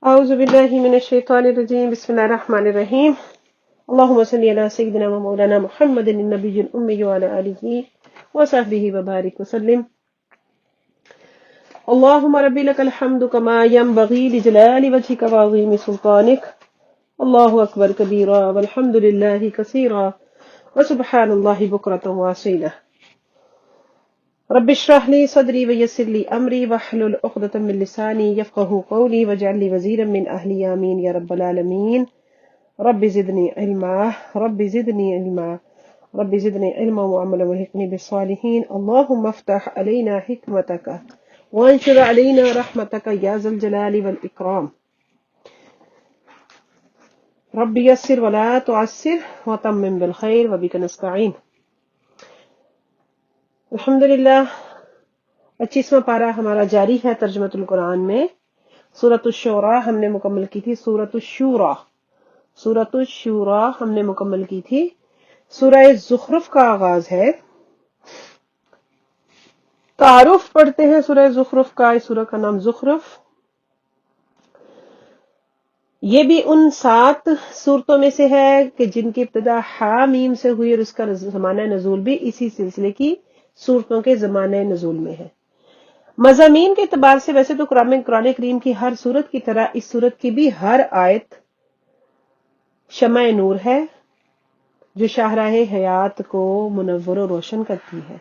أعوذ بالله من الشيطان الرجيم بسم الله الرحمن الرحيم اللهم صل على سيدنا ومولانا محمد النبي الأمي وعلى آله وصحبه وبارك وسلم اللهم رب لك الحمد كما ينبغي لجلال وجهك وعظيم سلطانك الله أكبر كبيرا والحمد لله كثيرا وسبحان الله بكرة وأصيلا رب اشرح لي صدري ويسر لي امري واحلل عقدة من لساني يفقهوا قولي واجعل لي وزيرا من اهلي آمين يا رب العالمين رب زدني علما رب زدني علما رب زدني علما وعملا والحقني بالصالحين اللهم افتح علينا حكمتك وانشر علينا رحمتك يا ذا الجلال والإكرام رب يسر ولا تعسر وتمم بالخير وبك نستعين الحمدللہ 25واں پارہ ہمارا جاری ہے ترجمۃ القرآن میں۔ سورۃ الشورى ہم نے مکمل کی تھی، سورۃ الشورى ہم نے مکمل کی تھی۔ سورہ زخرف کا آغاز ہے۔ تعارف پڑھتے ہیں سورہ زخرف کا۔ اس سورہ کا نام زخرف، یہ بھی ان 7 سورتوں میں سے ہے کہ جن کی ابتدا حامیم سے ہوئی اور اس کا زمانہ نزول بھی اسی سلسلے کی صورتوں کے زمانہ نزول میں ہے۔ مضامین کے اعتبار سے ویسے تو قرآن کریم کی ہر صورت کی طرح اس صورت کی بھی ہر آیت شمع نور ہے جو شاہراہ حیات کو منور و روشن کرتی ہے۔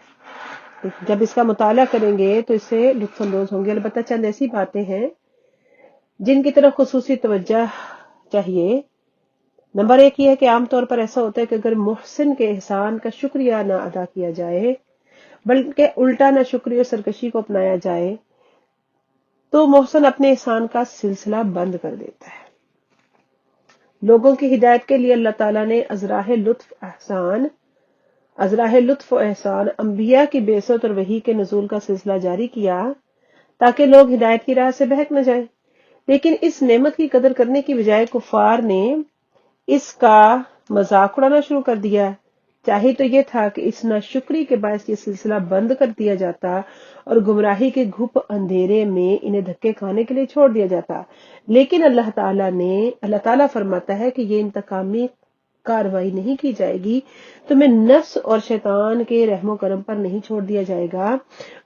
جب اس کا مطالعہ کریں گے تو اس سے لطف اندوز ہوں گے۔ البتہ چند ایسی باتیں ہیں جن کی طرف خصوصی توجہ چاہیے۔ نمبر 1 یہ ہے کہ عام طور پر ایسا ہوتا ہے کہ اگر محسن کے احسان کا شکریہ نہ ادا کیا جائے بلکہ الٹا نہ شکریہ سرکشی کو اپنایا جائے تو محسن اپنے احسان کا سلسلہ بند کر دیتا ہے۔ لوگوں کی ہدایت کے لیے اللہ تعالیٰ نے ازراہ لطف و احسان انبیاء کی بعثت اور وحی کے نزول کا سلسلہ جاری کیا تاکہ لوگ ہدایت کی راہ سے بہک نہ جائیں، لیکن اس نعمت کی قدر کرنے کی بجائے کفار نے اس کا مذاق اڑانا شروع کر دیا۔ چاہے تو یہ تھا کہ اس ناشکری کے باعث یہ سلسلہ بند کر دیا جاتا اور گمراہی کے گھپ اندھیرے میں انہیں دھکے کھانے کے لیے چھوڑ دیا جاتا، لیکن اللہ تعالیٰ فرماتا ہے کہ یہ انتقامی کاروائی نہیں کی جائے گی، تمہیں نفس اور شیطان کے رحم و کرم پر نہیں چھوڑ دیا جائے گا،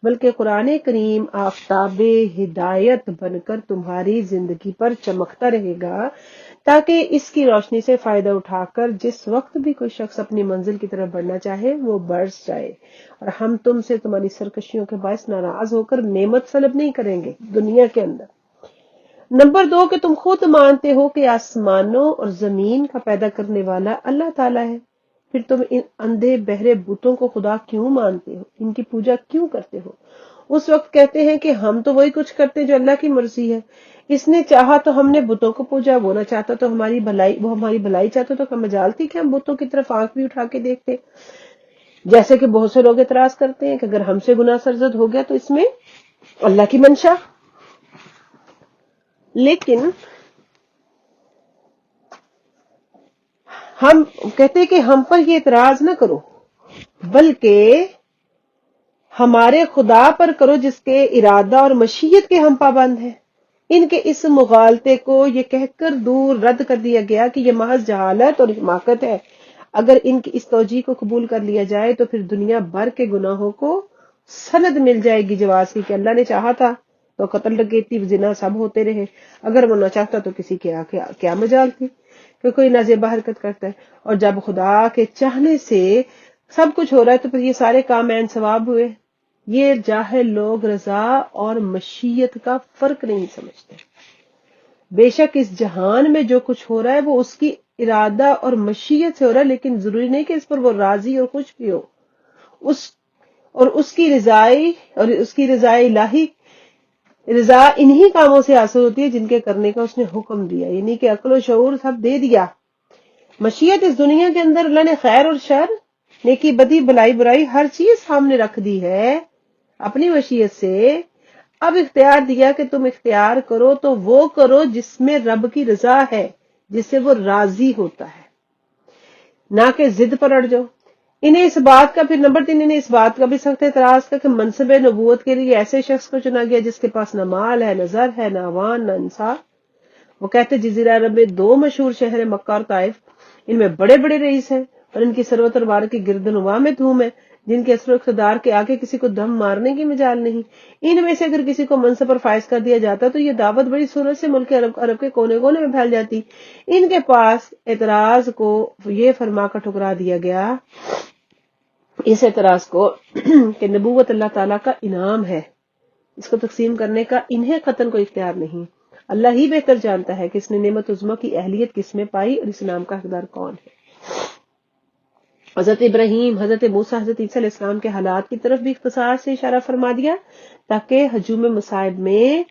بلکہ قرآن کریم آفتاب ہدایت بن کر تمہاری زندگی پر چمکتا رہے گا تاکہ اس کی روشنی سے فائدہ اٹھا کر جس وقت بھی کوئی شخص اپنی منزل کی طرف بڑھنا چاہے وہ بڑھ جائے، اور ہم تم سے تمہاری سرکشیوں کے باعث ناراض ہو کر نعمت سلب نہیں کریں گے دنیا کے اندر۔ نمبر 2 کہ تم خود مانتے ہو کہ آسمانوں اور زمین کا پیدا کرنے والا اللہ تعالیٰ ہے، پھر تم ان اندھے بہرے بتوں کو خدا کیوں مانتے ہو، ان کی پوجا کیوں کرتے ہو؟ اس وقت کہتے ہیں کہ ہم تو وہی کچھ کرتے ہیں جو اللہ کی مرضی ہے، اس نے چاہا تو ہم نے بتوں کو پوجا، وہ نہ چاہتا تو ہماری بھلائی چاہتا تو مجال تھی کہ ہم بتوں کی طرف آنکھ بھی اٹھا کے دیکھتے۔ جیسے کہ بہت سے لوگ اعتراض کرتے ہیں کہ اگر ہم سے گناہ سرزد ہو گیا تو اس میں اللہ کی منشا۔ لیکن ہم کہتے ہیں کہ ہم پر یہ اعتراض نہ کرو بلکہ ہمارے خدا پر کرو جس کے ارادہ اور مشیت کے ہم پابند ہیں۔ ان کے اس مغالطے کو یہ کہہ کر دور رد کر دیا گیا کہ یہ محض جہالت اور حماقت ہے۔ اگر ان کی اس توجیہ کو قبول کر لیا جائے تو پھر دنیا بھر کے گناہوں کو سند مل جائے گی جواز کی کہ اللہ نے چاہا تھا تو قتل ڈکیتی زنا سب ہوتے رہے، اگر وہ نہ چاہتا تو کسی کے کیا مجال تھی کہ کوئی نازیبہ حرکت کرتا ہے، اور جب خدا کے چاہنے سے سب کچھ ہو رہا ہے تو پھر یہ سارے کام عین ثواب ہوئے۔ یہ جاہل لوگ رضا اور مشیت کا فرق نہیں سمجھتے۔ بے شک اس جہان میں جو کچھ ہو رہا ہے وہ اس کی ارادہ اور مشیت سے ہو رہا ہے، لیکن ضروری نہیں کہ اس پر وہ راضی اور خوش بھی ہو۔ اس کی رضا انہی کاموں سے حاصل ہوتی ہے جن کے کرنے کا اس نے حکم دیا، یعنی کہ عقل و شعور سب دے دیا۔ مشیت اس دنیا کے اندر اللہ نے خیر اور شر، نیکی بدی، بھلائی برائی ہر چیز سامنے رکھ دی ہے اپنی مشیت سے۔ اب اختیار دیا کہ تم اختیار کرو تو وہ کرو جس میں رب کی رضا ہے، جس سے وہ راضی ہوتا ہے، نہ کہ ضد پر اڑ جاؤ۔ انہیں اس بات کا پھر نمبر 3 انہیں اس بات کا بھی سخت اعتراض تھا کہ منصب نبوت کے لیے ایسے شخص کو چنا گیا جس کے پاس نہ مال ہے، نہ زر ہے، نہ عوان، نہ انصاف۔ وہ کہتے جزیرہ عرب میں 2 مشہور شہر ہیں، مکہ اور طائف، ان میں بڑے بڑے رئیس ہیں اور ان کی ثروت اور بار کی گردنواں میں دھوم ہے، جن کے اثر و اقتدار کے آگے کسی کو دم مارنے کی مجال نہیں۔ ان میں سے اگر کسی کو منصب پر فائز کر دیا جاتا تو یہ دعوت بڑی سرعت سے ملک عرب کے کونے کونے میں پھیل جاتی۔ ان کے پاس اعتراض کو یہ فرما کر ٹھکرا دیا گیا، اس اعتراض کو کہ نبوت اللہ تعالیٰ کا انعام ہے، اس کو تقسیم کرنے کا انہیں قطعاً کوئی اختیار نہیں۔ اللہ ہی بہتر جانتا ہے کہ اس نے نعمت عظمیٰ کی اہلیت کس میں پائی اور اس انعام کا حقدار کون ہے۔ حضرت ابراہیم، حضرت موسیٰ، حضرت عیسیٰ علیہ السلام کے حالات کی طرف بھی اختصار سے اشارہ فرما دیا تاکہ ہجوم مصائب میں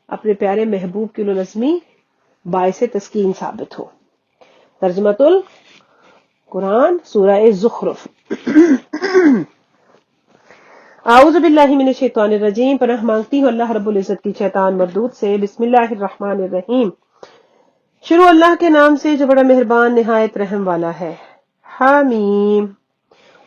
اپنے پیارے محبوب کی نظمی باعث تسکین ثابت ہو۔ ترجمۃ القرآن، سورہ زخرف۔ اعوذ باللہ من الشیطان الرجیم، پناہ مانگتی ہوں اللہ رب العزت کی شیطان مردود سے۔ بسم اللہ الرحمن الرحیم، شروع اللہ کے نام سے جو بڑا مہربان نہایت رحم والا ہے۔ حامیم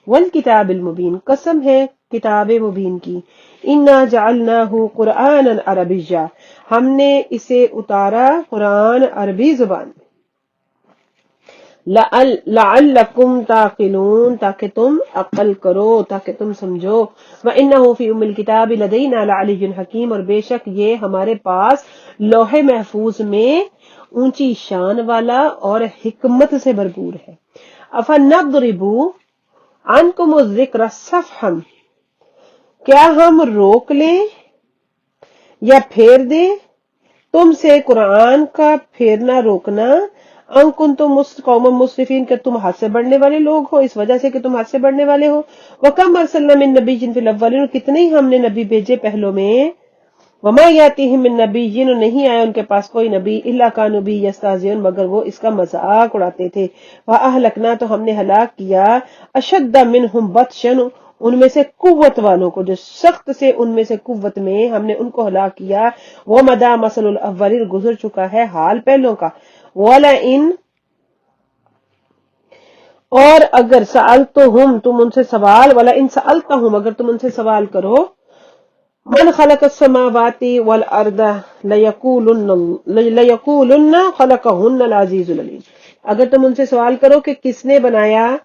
والکتاب المبین، قسم ہے کتاب مبین کی۔ انا جعلناہ قرآنا عربیا، ہم نے اسے اتارا قرآن عربی زبان میں۔ لعلکم تعقلون، تاکہ تم عقل کرو، تاکہ تم سمجھو۔ وَإِنَّهُ فِي أُمِّ الْكِتَابِ لَدَيْنَا لَعَلِيٌّ حَكِيمٌ، اور بے شک یہ ہمارے پاس لوح محفوظ میں اونچی شان والا اور حکمت سے بھرپور ہے۔ أَفَنَضْرِبُ عَنْكُمُ الذِّكْرَ صَفْحًا، کیا ہم روک لیں یا پھیر دیں تم سے قرآن کا پھیرنا روکنا، ان کنتم قوما مسرفین، کہ تم حد سے بڑھنے والے لوگ ہو، اس وجہ سے کہ تم حد سے بڑھنے والے ہو۔ وَكَمْ أَرْسَلْنَا مِن نَبِيٍّ فِي الْأَوَّلِينَ، اور کتنے ہی ہم نے نبی بھیجے پہلوں میں۔ وَمَا يَأْتِيهِم مِّن نَبِيٍّ، اور نہیں آیا ان کے پاس کوئی نبی، إِلَّا كَانُوا بِهِ يَسْتَهْزِئُونَ، مگر وہ اس کا مذاق اڑاتے تھے۔ وَأَهْلَكْنَا، تو ہم نے ہلاک کیا، أَشَدَّ مِنْهُمْ بَطْشًا، ان میں سے قوت والوں کو، جو سخت سے ان میں سے قوت میں ہم نے ان کو ہلاک کیا۔ وَمَضَىٰ مَثَلُ الْأَوَّلِينَ، گزر چکا ہے حال پہلوں کا۔ وَلَئِن، اور اگر سألتہم، تم ان سے سوال، وَلَئِن سألتہم، اگر تم ان سے سوال کرو، من خلق السماوات والارض لیقولن خلقہن العزیز العلیم، اگر تم ان سے سوال کرو کہ کس نے بنایا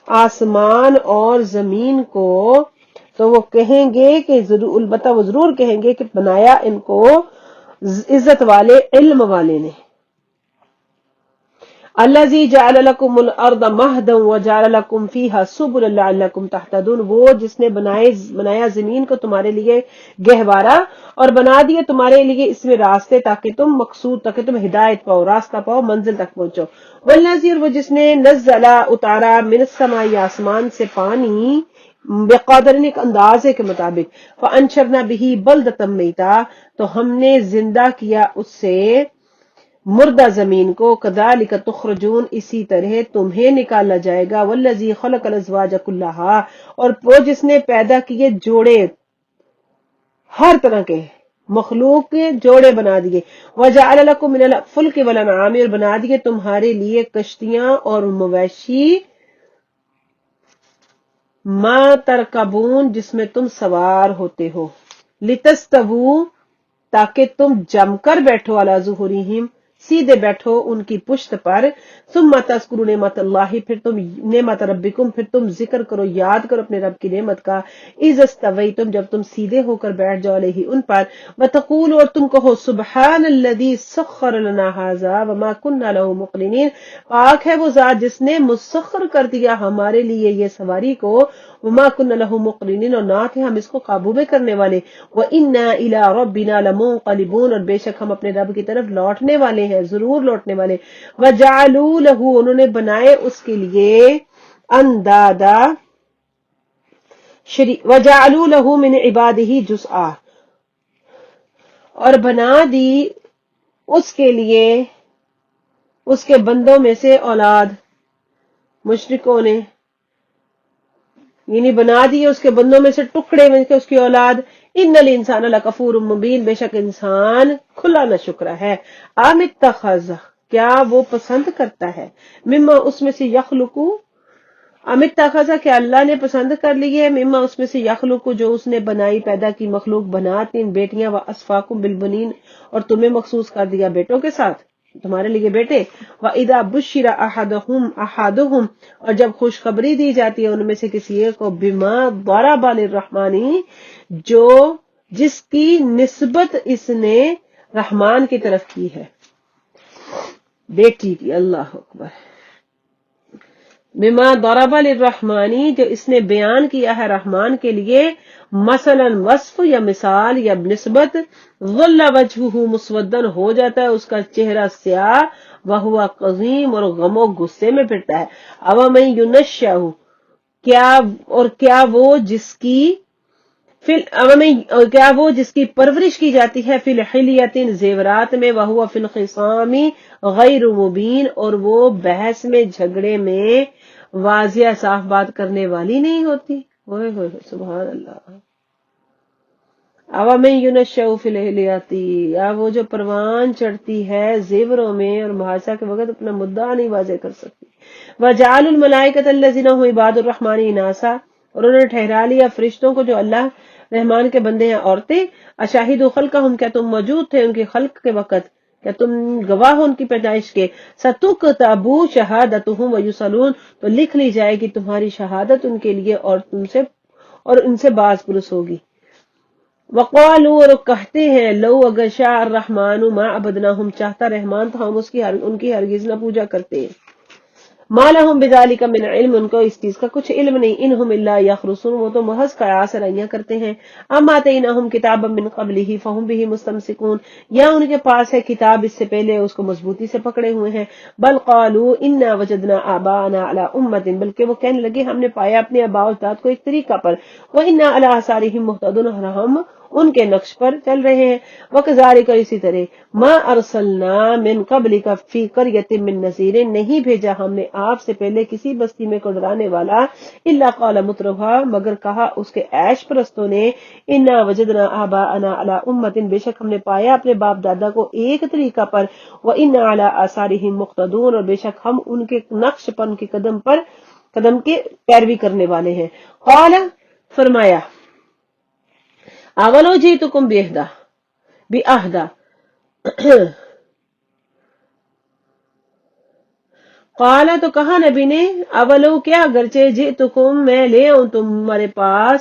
آسمان اور زمین کو، تو وہ کہیں گے کہ البتہ وہ ضرور کہیں گے کہ بنایا ان کو عزت والے علم والے نے۔ الذی جعل لکم الارض مہدا وجعل لکم فیہا سبلا لعلکم تہتدون، وہ جس نے بنایا زمین کو تمہارے لیے گہوارہ اور بنا دیے تمہارے لیے اس میں راستے، تاکہ تم مقصود، تاکہ تم ہدایت پاؤ، راستہ پاؤ، منزل تک پہنچو۔ والذی، وہ جس نے نزل اتارا من السماء، آسمان سے پانی، بقدر، ایک اندازے کے مطابق، فانشرنا به بلدۃ میتا، تو ہم نے زندہ کیا اس سے مردہ زمین کو۔ کذالک تخرجون، اسی طرح تمہیں نکالا جائے گا۔ والذی خلق الازواج کلھا، اور وہ جس نے پیدا کیے جوڑے، ہر طرح کے مخلوق کے جوڑے بنا دیے۔ وجعل لکم من الفلک والانعام، اور بنا دیے تمہارے لیے کشتیاں اور مویشی، ما ترکبون، جس میں تم سوار ہوتے ہو، لتستووا، تاکہ تم جم کر بیٹھو، علی ظہورہم، سیدھے بیٹھو ان کی پشت پر، ثم تذکروا نعمت اللہ، پھر تم نعمت ربکم، پھر تم ذکر کرو، یاد کرو اپنے رب کی نعمت کا، اذ استویتم، جب تم سیدھے ہو کر بیٹھ جاؤ، علیہ ان پر، وتقولوا، اور تم کہو، سبحان الذی سخر لنا ھذا وما كنا له مقرنین، پاک ہے وہ ذات جس نے مسخر کر دیا ہمارے لیے یہ سواری کو، وما كنا له مقرنین، اور نہ تھے ہم اس کو قابو میں کرنے والے، وَإِنَّا إِلَىٰ رَبِّنَا لَمُنقَلِبُونَ، اور بے شک ہم اپنے رب کی طرف لوٹنے والے ہیں، ضرور لوٹنے والے۔ وَجَعَلُوا لَهُ، انہوں نے بنائے اس کے لیے اندادا، وَجَعَلُوا لَهُ مِنْ عِبَادِهِ جُزْءًا، اور بنا دی اس کے لیے اس کے بندوں میں سے اولاد، مشرکوں نے یعنی بنا دیے اس کے بندوں میں سے ٹکڑے میں سے اس کی اولاد۔ ان الانسان لکفور مبین، بے شک انسان کھلا نہ شکرا ہے۔ ام اتخذ، کیا وہ پسند کرتا ہے، مما، اس میں سے، یخلقو، ام اتخذ، کیا اللہ نے پسند کر لی ہے، مما، اس میں سے، یخلقو، جو اس نے بنائی پیدا کی مخلوق، بنات، 3 بیٹیاں، و اسفاکم بالبنین، اور تمہیں مخصوص کر دیا بیٹوں کے ساتھ۔ تمہارے لیے بیٹے. وَإِذَا بُشِّرَ أَحَدُهُمْ اور جب خوشخبری دی جاتی ہے ان میں سے کسی ایک کو بِمَا ضَرَبَ لِلرَّحْمَنِ جو جس کی نسبت اس نے رحمان کی طرف کی ہے، بیٹی کی. اللہ اکبر. بما ضرب للرحمانی جو اس نے بیان کیا ہے رحمان کے لیے، مثلا وصف یا مثال یا نسبت. ظل وجهه مسودا ہو جاتا ہے اس کا چہرہ سیاہ، وہو قظیم اور غم و غصے میں پھرتا ہے. او من ینشأ کیا وہ جس کی پرورش کی جاتی ہے فی الحلیۃ زیورات میں، وہو فی الخصام غیر مبین اور وہ بحث میں جھگڑے میں واضح صاف بات کرنے والی نہیں ہوتی. ہوئے ہوئے سبحان اللہ. او من ینشأ فی الحلیۃ یا وہ جو پروان چڑھتی ہے زیوروں میں اور محادثہ کے وقت اپنا مدعا نہیں واضح کر سکتی. وجعلوا الملائکۃ الذین هم عباد الرحمن اناثا اور انہوں نے ٹھہرا لیا فرشتوں کو جو اللہ رحمان کے بندے ہیں عورتیں. اشاہدوا خلقہم کیا تم موجود تھے ان کی خلق کے وقت، کیا تم گواہ ہو ان کی پیدائش کے. ستکتب شہادتہم ویسألون تو لکھ لی جائے گی تمہاری شہادت ان کے لیے اور ان سے باز پرس ہوگی. وقالوا اور کہتے ہیں لو اگر شاء الرحمن ما عبدناہم چاہتا رحمان تو ہم ان کی ہرگز نہ پوجا کرتے. ما لهم بذلك من علم ان کو اس چیز کا کچھ علم نہیں. انہم الا یخرصون وہ تو محض قیاس رائیاں کرتے ہیں. اما آتیناہم کتابا من قبلہ فہم بہ مستمسکون یا ان کے پاس ہے کتاب اس سے پہلے اس کو مضبوطی سے پکڑے ہوئے ہیں. بل قالوا انا وجدنا آباءنا علی امۃ بلکہ وہ کہنے لگے ہم نے پایا اپنے آباء و اجداد کو ایک طریقہ پر. وانا علی آثارہم مہتدون اور ہم ان کے نقش پر چل رہے ہیں. وکذالک اسی طرح ما ارسلنا من قبلک فی قریۃ من نذیر نہیں بھیجا ہم نے آپ سے پہلے کسی بستی میں کو ڈرانے والا. الا قال مترفوها مگر کہا اس کے عیش پرستوں نے انا وجدنا آباءنا علی امۃ بے شک ہم نے پایا اپنے باپ دادا کو ایک طریقہ پر. وانا علی آثارہم مقتدون اور بے شک ہم ان کے نقش پر ان کے قدم کے پیروی کرنے والے ہیں. قال فرمایا اولو جئتکم بأہدی قال تو کہا نبی نے اولو کیا اگرچہ جئتکم میں لے آؤں تمہارے پاس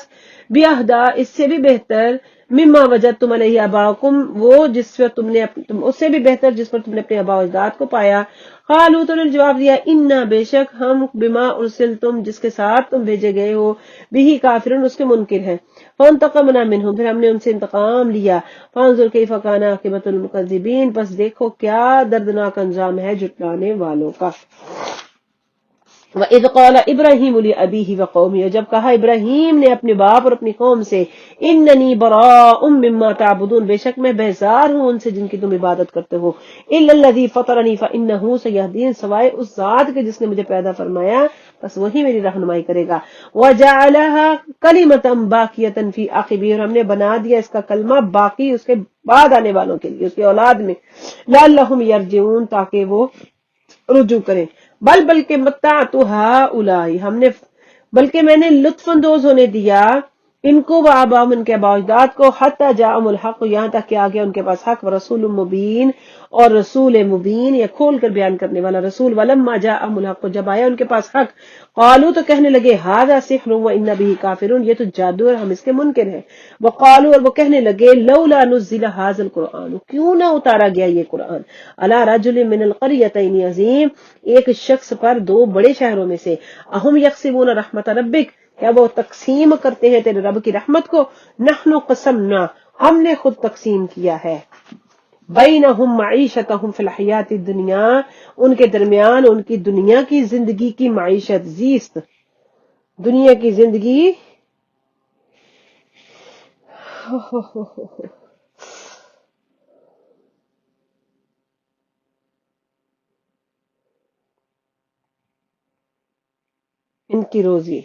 بأہدی اس سے بھی بہتر مما وجدتم علیہ آباءکم وہ جس پر تم نے اس سے بھی بہتر جس پر تم نے اپنے آباء و اجداد کو پایا. قالوا تو انہوں نے جواب دیا انا بے شک ہم بما ارسلتم جس کے ساتھ تم بھیجے گئے ہو بھی کافرون اس کے منکر ہیں. فانتقمنا منہم پھر ہم نے ان سے انتقام لیا. فانظر کیف کان عاقبۃ المکذبین بس دیکھو کیا دردناک انجام ہے جھٹلانے والوں کا. وَإِذْ قَالَ إِبْرَاهِيمُ لِأَبِيهِ وَقَوْمِهِ جب کہا ابراہیم نے اپنے باپ اور اپنی قوم سے اِنَّنِي بَرَاءٌ مِّمَّا تَعْبُدُونَ بے شک میں بیزار ہوں ان سے جن کی تم عبادت کرتے ہو. إِلَّا الَّذِي فَطَرَنِي فَإِنَّهُ سَيَهْدِينِ سوائے اس ذات کے جس نے مجھے پیدا فرمایا بس وہی میری رہنمائی کرے گا. وَجَعَلَهَا كَلِمَةً بَاقِيَةً فِي عَقِبِهِ اور ہم نے بنا دیا اس کا کلمہ باقی اس کے بعد آنے والوں کے لیے اس کی اولاد میں. لَعَلَّهُمْ يَرْجِعُونَ تاکہ وہ رجوع کریں. بلکہ متعت ہؤلاء بلکہ میں نے لطف اندوز ہونے دیا ان کو و آباءہم ان کے آباء و اجداد کو حتی جاءہم الحق یہاں تک کہ آ گیا ان کے پاس حق ورسول مبین اور رسول مبین یا کھول کر بیان کرنے والا رسول. ولما جاءہم الحق جب آیا ان کے پاس حق قالوا تو کہنے لگے ھذا سحر وانا به کافرون یہ تو جادو ہے ہم اس کے منکر ہیں. وقالوا اور وہ کہنے لگے لولا نزل ھذا القرآن کیوں نہ اتارا گیا یہ قرآن علی رجل من القریتین عظیم ایک شخص پر دو بڑے شہروں میں سے. اہم یقسمون رحمت ربک کیا وہ تقسیم کرتے ہیں تیرے رب کی رحمت کو. نحن قسمنا ہم نے خود تقسیم کیا ہے بینہم معیشتہم فی الحیات الدنیا ان کے درمیان ان کی دنیا کی زندگی کی معیشت زیست دنیا کی زندگی ان کی روزی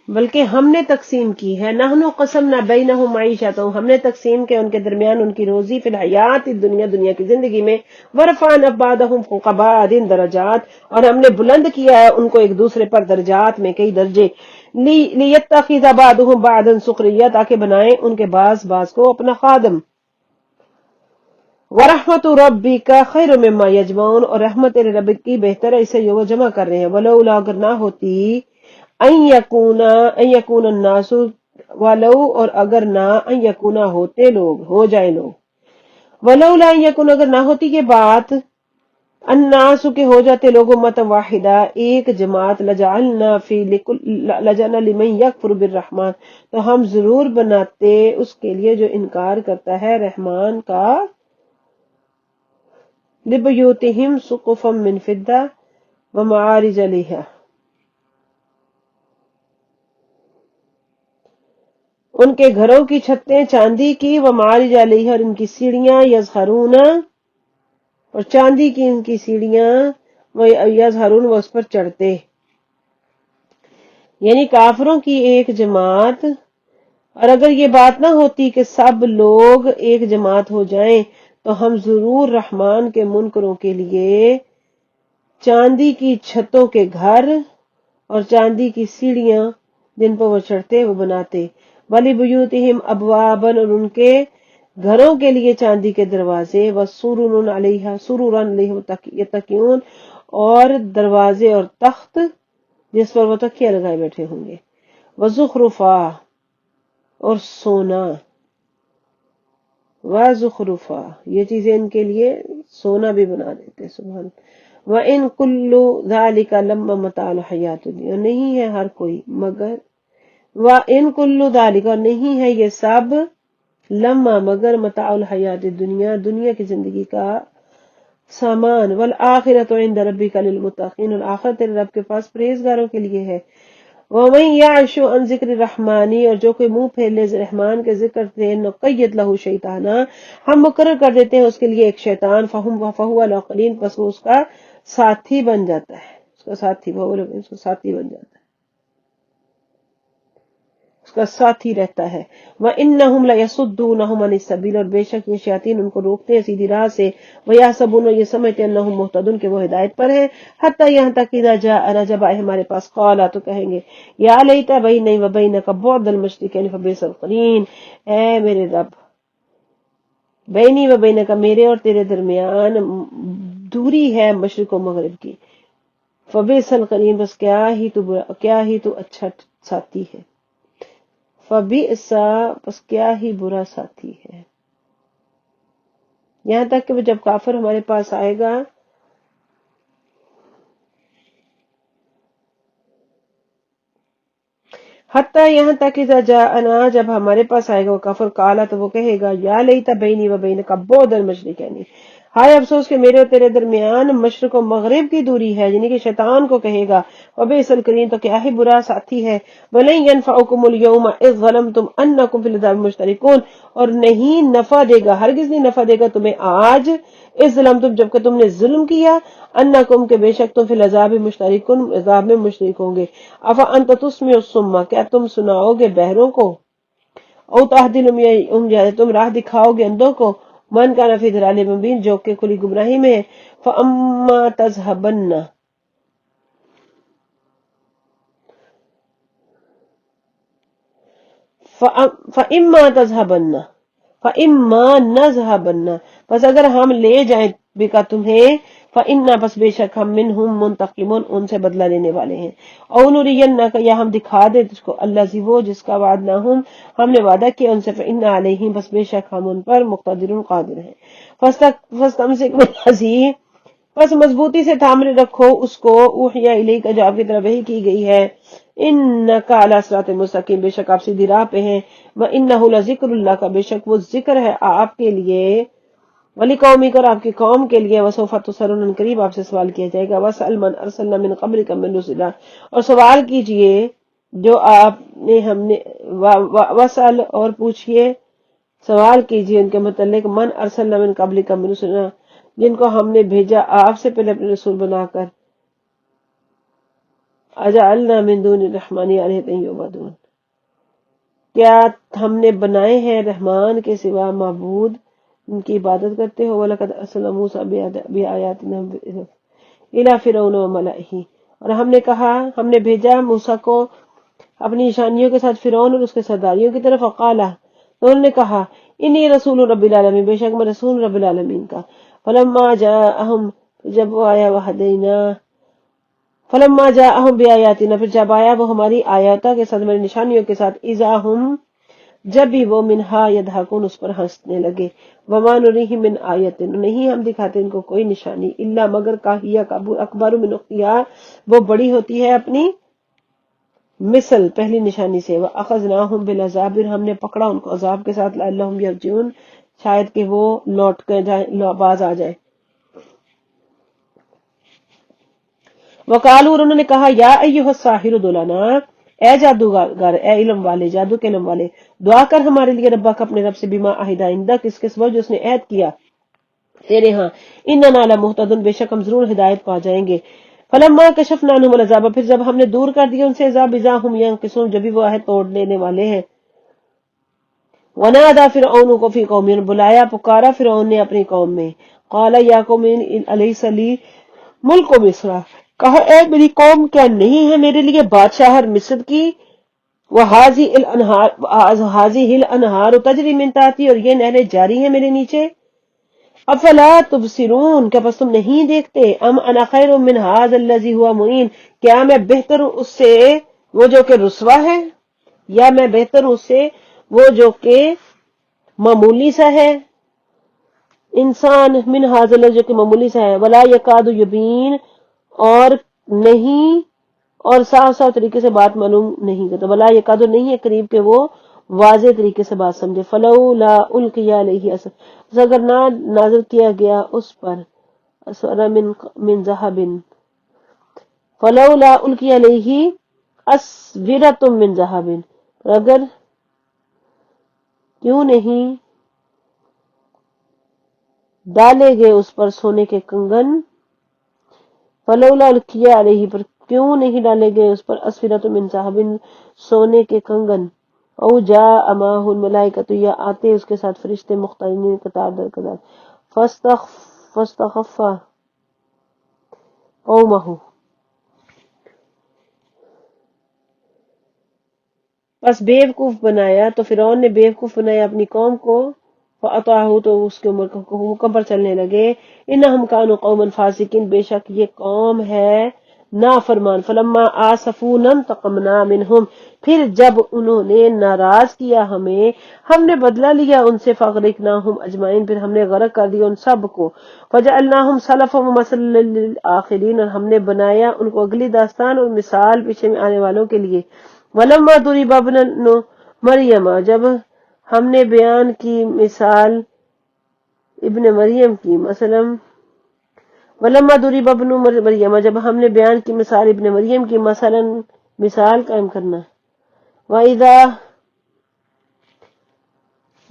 بلکہ ہم نے تقسیم کی ہے. نحن قسمنا بینہم معیشتہم ہم نے تقسیم کیا ان کے درمیان ان کی روزی فی الحیات الدنیا دنیا کی زندگی میں. ورفعنا بعضہم فوق بعض درجات اور ہم نے بلند کیا ہے ان کو ایک دوسرے پر درجات میں کئی درجے. لیتخذ بعضہم بعضا سخریہ تاکہ بنائیں ان کے بعض کو اپنا خادم. ورحمت ربی کا خیر مما یجمعون، اور رحمت تیرے رب کی بہتر ہے اسے جو وہ جمع کر رہے ہیں. ولولا اگر نہ ہوتی ان یکون الناس، ولو اور اگر نہ ان یکونا ہوتے لوگ، ہو جائے لوگ، ولولا ان یکون اگر نہ ہوتی یہ بات، الناس کے ہو جاتے لوگ امت واحدہ ایک جماعت، لجعلنا لمن یکفر بالرحمن، تو ہم ضرور بناتے اس کے لیے جو انکار کرتا ہے رحمان کا، لبیوتہم سقفا من فضہ ومعارج علیہا، ان کے گھروں کی چھتیں چاندی کی، ومعارج علیہا، اور ان کی سیڑھیاں، یظہرون، اور چاندی کی ان کی سیڑھیاں، یظہرون، وہ اس پر چڑھتے. یعنی کافروں کی ایک جماعت، اور اگر یہ بات نہ ہوتی کہ سب لوگ ایک جماعت ہو جائیں تو ہم ضرور رحمان کے منکروں کے لیے چاندی کی چھتوں کے گھر اور چاندی کی سیڑھیاں جن پر وہ چڑھتے وہ بناتے. ولی بیوتہم ابوابن، اور ان کے گھروں کے لیے چاندی کے دروازے، وسرر علیہا، سررا علیہ یتکئون، اور دروازے اور تخت جس پر وہ تکیہ لگائے بیٹھے ہوں گے، وزخرفا، اور سونا، وزخرفا، یہ چیزیں ان کے لیے سونا بھی بنا دیتے. سبحان. وَإِن كُلُّ ذَلِكَ لَمَّا مَتَاعُ الْحَيَاةِ الدُّنْيَا، نہیں ہے ہر کوئی مگر، وَإِن كُلُّ ذَلِكَ، اور نہیں ہے یہ سب، لما مگر، متاع الحیات الدنیا، دنیا کی زندگی کا سامان، والآخرۃ عند ربک للمتقین، اور آخرت تیرے رب کے پاس پرہیزگاروں کے لیے ہے. وَمَن يَعْشُ عَن ذِکْرِ الرَّحْمَٰنِ، اور جو کوئی منہ پھیر لے رحمان کے ذکر سے، نقید لہ شیطانا، ہم مقرر کر دیتے ہیں اس کے لیے ایک شیطان، فہو له قرین، پس وہ اس کا ساتھی بن جاتا ہے، اس کا ساتھی، اس کا ساتھی بن جاتا ہے، اس کا ساتھی رہتا ہے. وَإِنَّهُمْ لَيَصُدُّونَهُمْ عَنِ السَّبِيلِ، اور بے شک یہ شیاطین ان کو روکتے ہیں سیدھی راہ سے. وَيَحْسَبُونَ، یہ سمجھتے ہیں، أَنَّهُمْ مُهْتَدُونَ کہ وہ ہدایت پر ہیں. حتی یہاں تک اذا جاءنا، جب آئے ہمارے پاس، قالا، تو کہیں گے، یا لیت بینی وبینک بعد المشرکین فبئس القرین، اے میرے رب، بینی وبینک، میرے اور تیرے درمیان دوری ہے مشرق و مغرب کی، فبئس القرین، بس کیا ہی تو اچھا ساتھی ہے، فبئس، بس کیا ہی برا ساتھی ہے. یہاں تک کہ جب کافر ہمارے پاس آئے گا، حتیٰ یہاں تک اذا جاءنا، جب ہمارے پاس آئے گا وہ کافر، قالا، تو وہ کہے گا، یا لیت بینی وبینک بعد المشرکین، ہائے افسوس کہ میرے اور تیرے درمیان مشرق و مغرب کی دوری ہے، یعنی کہ شیطان کو کہے گا، وبئس القرین، تو کیا ہی برا ساتھی ہے. وَلَن يَنفَعُكُمُ الْيَوْمَ إِذ ظَلَمْتُمْ أَنَّكُمْ فِي الْعَذَابِ مُشْتَرِكُونَ، اور نہیں نفع دے گا، ہرگز نہیں نفع دے گا تمہیں آج، اس ظلمتم، جب کہ تم نے ظلم کیا، انکم، کہ بے شک تم فی العذاب مشترکون، عذاب میں مشترک ہوں گے. افانت تسمع الصم، کیا تم سناؤ گے بہروں کو، او تہدی العمی، تم راہ دکھاؤ گے اندھوں کو، من کان فی ضلال مبین، جو کہ کھلی گمراہی میں ہے. فاما تذهبن، فاما تذهبن، فاما نذهبن، بس اگر ہم لے جائیں بکا تمہیں، فإنا، پس بے شک ہم منہم منتقمون، ان سے بدلہ لینے والے ہیں. او نرینک، یا ہم دکھا دے تجھ کو، الذی، وہ جس کا وعدناہم، ہم نے وعدہ کیا ان سے، فإنا علیہم، بس بے شک ہم ان پر مقتدرون، قادر ہیں. فاستمسک بالذی، بس مضبوطی سے تھامے رکھو اس کو، اوحی الیک، جو آپ کی طرف وحی کی گئی ہے، انک علی صراط مستقیم، بے شک آپ سیدھی راہ پہ ہیں. وانہ لذکر اللہ، کا بے شک وہ ذکر ہے آپ کے لیے، ولی قومی، اور آپ کی قوم کے لیے، وسوف تسألون، قریب آپ سے سوال کیا جائے گا. واسأل من ارسلنا من قبلک من رسلنا، اور سوال کیجئے جو آپ نے، ہم نے، واسأل، اور پوچھئے، سوال کیجئے ان کے متعلق، من ارسلنا من قبلک من رسلنا، جن کو ہم نے بھیجا آپ سے پہلے اپنے رسول بنا کر. اجعلنا من دون الرحمن آلہۃ یعبدون، کیا ہم نے بنائے ہیں رحمان کے سوا معبود ان کی عبادت کرتے ہو. وَلَقَدْ أَرْسَلْنَا مُوسَىٰ بِآيَاتِنَا إِلَىٰ فِرْعَوْنَ وَمَلَئِهِ، اور ہم نے کہا، ہم نے بھیجا موسیٰ کو اپنی نشانیوں کے ساتھ فرعون اور اس کے سرداریوں کی طرف. وقالا، تو انہوں نے کہا، انی رسول رب العالمین، بے شک میں رسول رب العالمین کا۔ فلما جاءہم، جب وہ آیا وحدینا، فلما جاءہم بآیاتنا، پھر جب آیا وہ ہماری آیاتوں کے ساتھ، ہماری نشانیوں کے ساتھ، اذا ہم، جب بھی وہ منہا یضحکون، اس پر ہنسنے لگے۔ وما نریہم من آیت، نہیں ہم دکھاتے ان کو کوئی نشانی، الا مگر کاہیا اکبر من اختیار، وہ بڑی ہوتی ہے اپنی مثل پہلی نشانی سے۔ وَأَخَذْنَاهُمْ بِالْعَذَابِ، ہم نے پکڑا ان کو عذاب کے ساتھ، لَعَلَّهُمْ يَرْجِعُونَ، شاید کہ وہ لوٹ کر جائیں، باز آ جائے۔ وقالوا، انہوں نے کہا، یا ایھا الساحر ادع لنا، اے جادوگر، اے علم والے، جادو کے علم والے، دعا کر ہمارے لیے ربک، اپنے رب سے، بما عہد عندک، اس کے سبب جو اس نے عہد کیا تیرے ہاں، اننا لمہتدون، بے شک ہم ضرور ہدایت پا جائیں گے۔ فلما کشفنا عنہم العذاب، پھر جب ہم نے دور کر دیا ان سے عذاب، اذا ہم ینکثون، جب بھی وہ عہد توڑ لینے والے ہیں۔ ونادى فرعون کو فی قومہ، بلایا پکارا فرعون نے اپنی قوم میں، قال یا قوم الیس لی ملک مصر، کہا اے میری قوم، کیا نہیں ہے میرے لیے بادشاہ مصر کی، وَهَٰذِهِ الْأَنْهَارُ تَجْرِي مِن تحتی، اور یہ نہریں جاری ہیں میرے نیچے۔ افلا تبصرون، کیا بس تم نہیں دیکھتے؟ ام انا خیر من هذا الذي هو مهین، کیا میں بہتر ہوں اس سے وہ جو کہ رسوا ہے، یا میں بہتر ہوں اس سے وہ جو کہ معمولی سا ہے، انسان من هذا الذي، جو کہ معمولی سا ہے، ولا يكاد يبین، اور نہیں، اور صاف صاف طریقے سے بات معلوم نہیں کرتا، ولا یکاد، نہیں ہے قریب کہ وہ واضح طریقے سے بات سمجھے۔ فلولا القی علیہ اسورہ، اگر نہ نازل کیا گیا اس پر اسورہ من ذہب، فلولا القی علیہ اسورۃ من ذہب، اگر کیوں نہیں ڈالے گئے اس پر سونے کے کنگن، فلولا القی علیہ، پر کیوں نہیں ڈالے گئے اس پر اسورۃ من ذہب، سونے کے کنگن، او جاء معہ الملائکۃ، یا آتے اس کے ساتھ فرشتے، مقترنین، قطار در قطار، فاستخف قومہ، بس بیوقوف بنایا، تو فرعون نے بیوقوف بنایا اپنی قوم کو، فاطاعوا، تو اس کے حکم پر چلنے لگے، انہم کانوا قوما فاسقین، بے شک یہ قوم ہے نافرمان۔ فلما آسفونا انتقمنا منہم، پھر جب انہوں نے ناراض کیا ہمیں، ہم نے بدلہ لیا ان سے، فاغرقناہم اجمعین، پھر ہم نے غرق کر دیا ان سب کو، فجعلناہم سلفا ومثلا للآخرین، اور ہم نے بنایا ان کو اگلی داستان اور مثال پیچھے میں آنے والوں کے لیے۔ ولما ضرب ابن مریم، جب ہم نے بیان کی مثال ابن مریم کی، مثلا ولما ضرب ابن مریم، جب ہم نے بیان کی مثال ابن مریم کی، مثلا مثال قائم کرنا، وَإِذَا،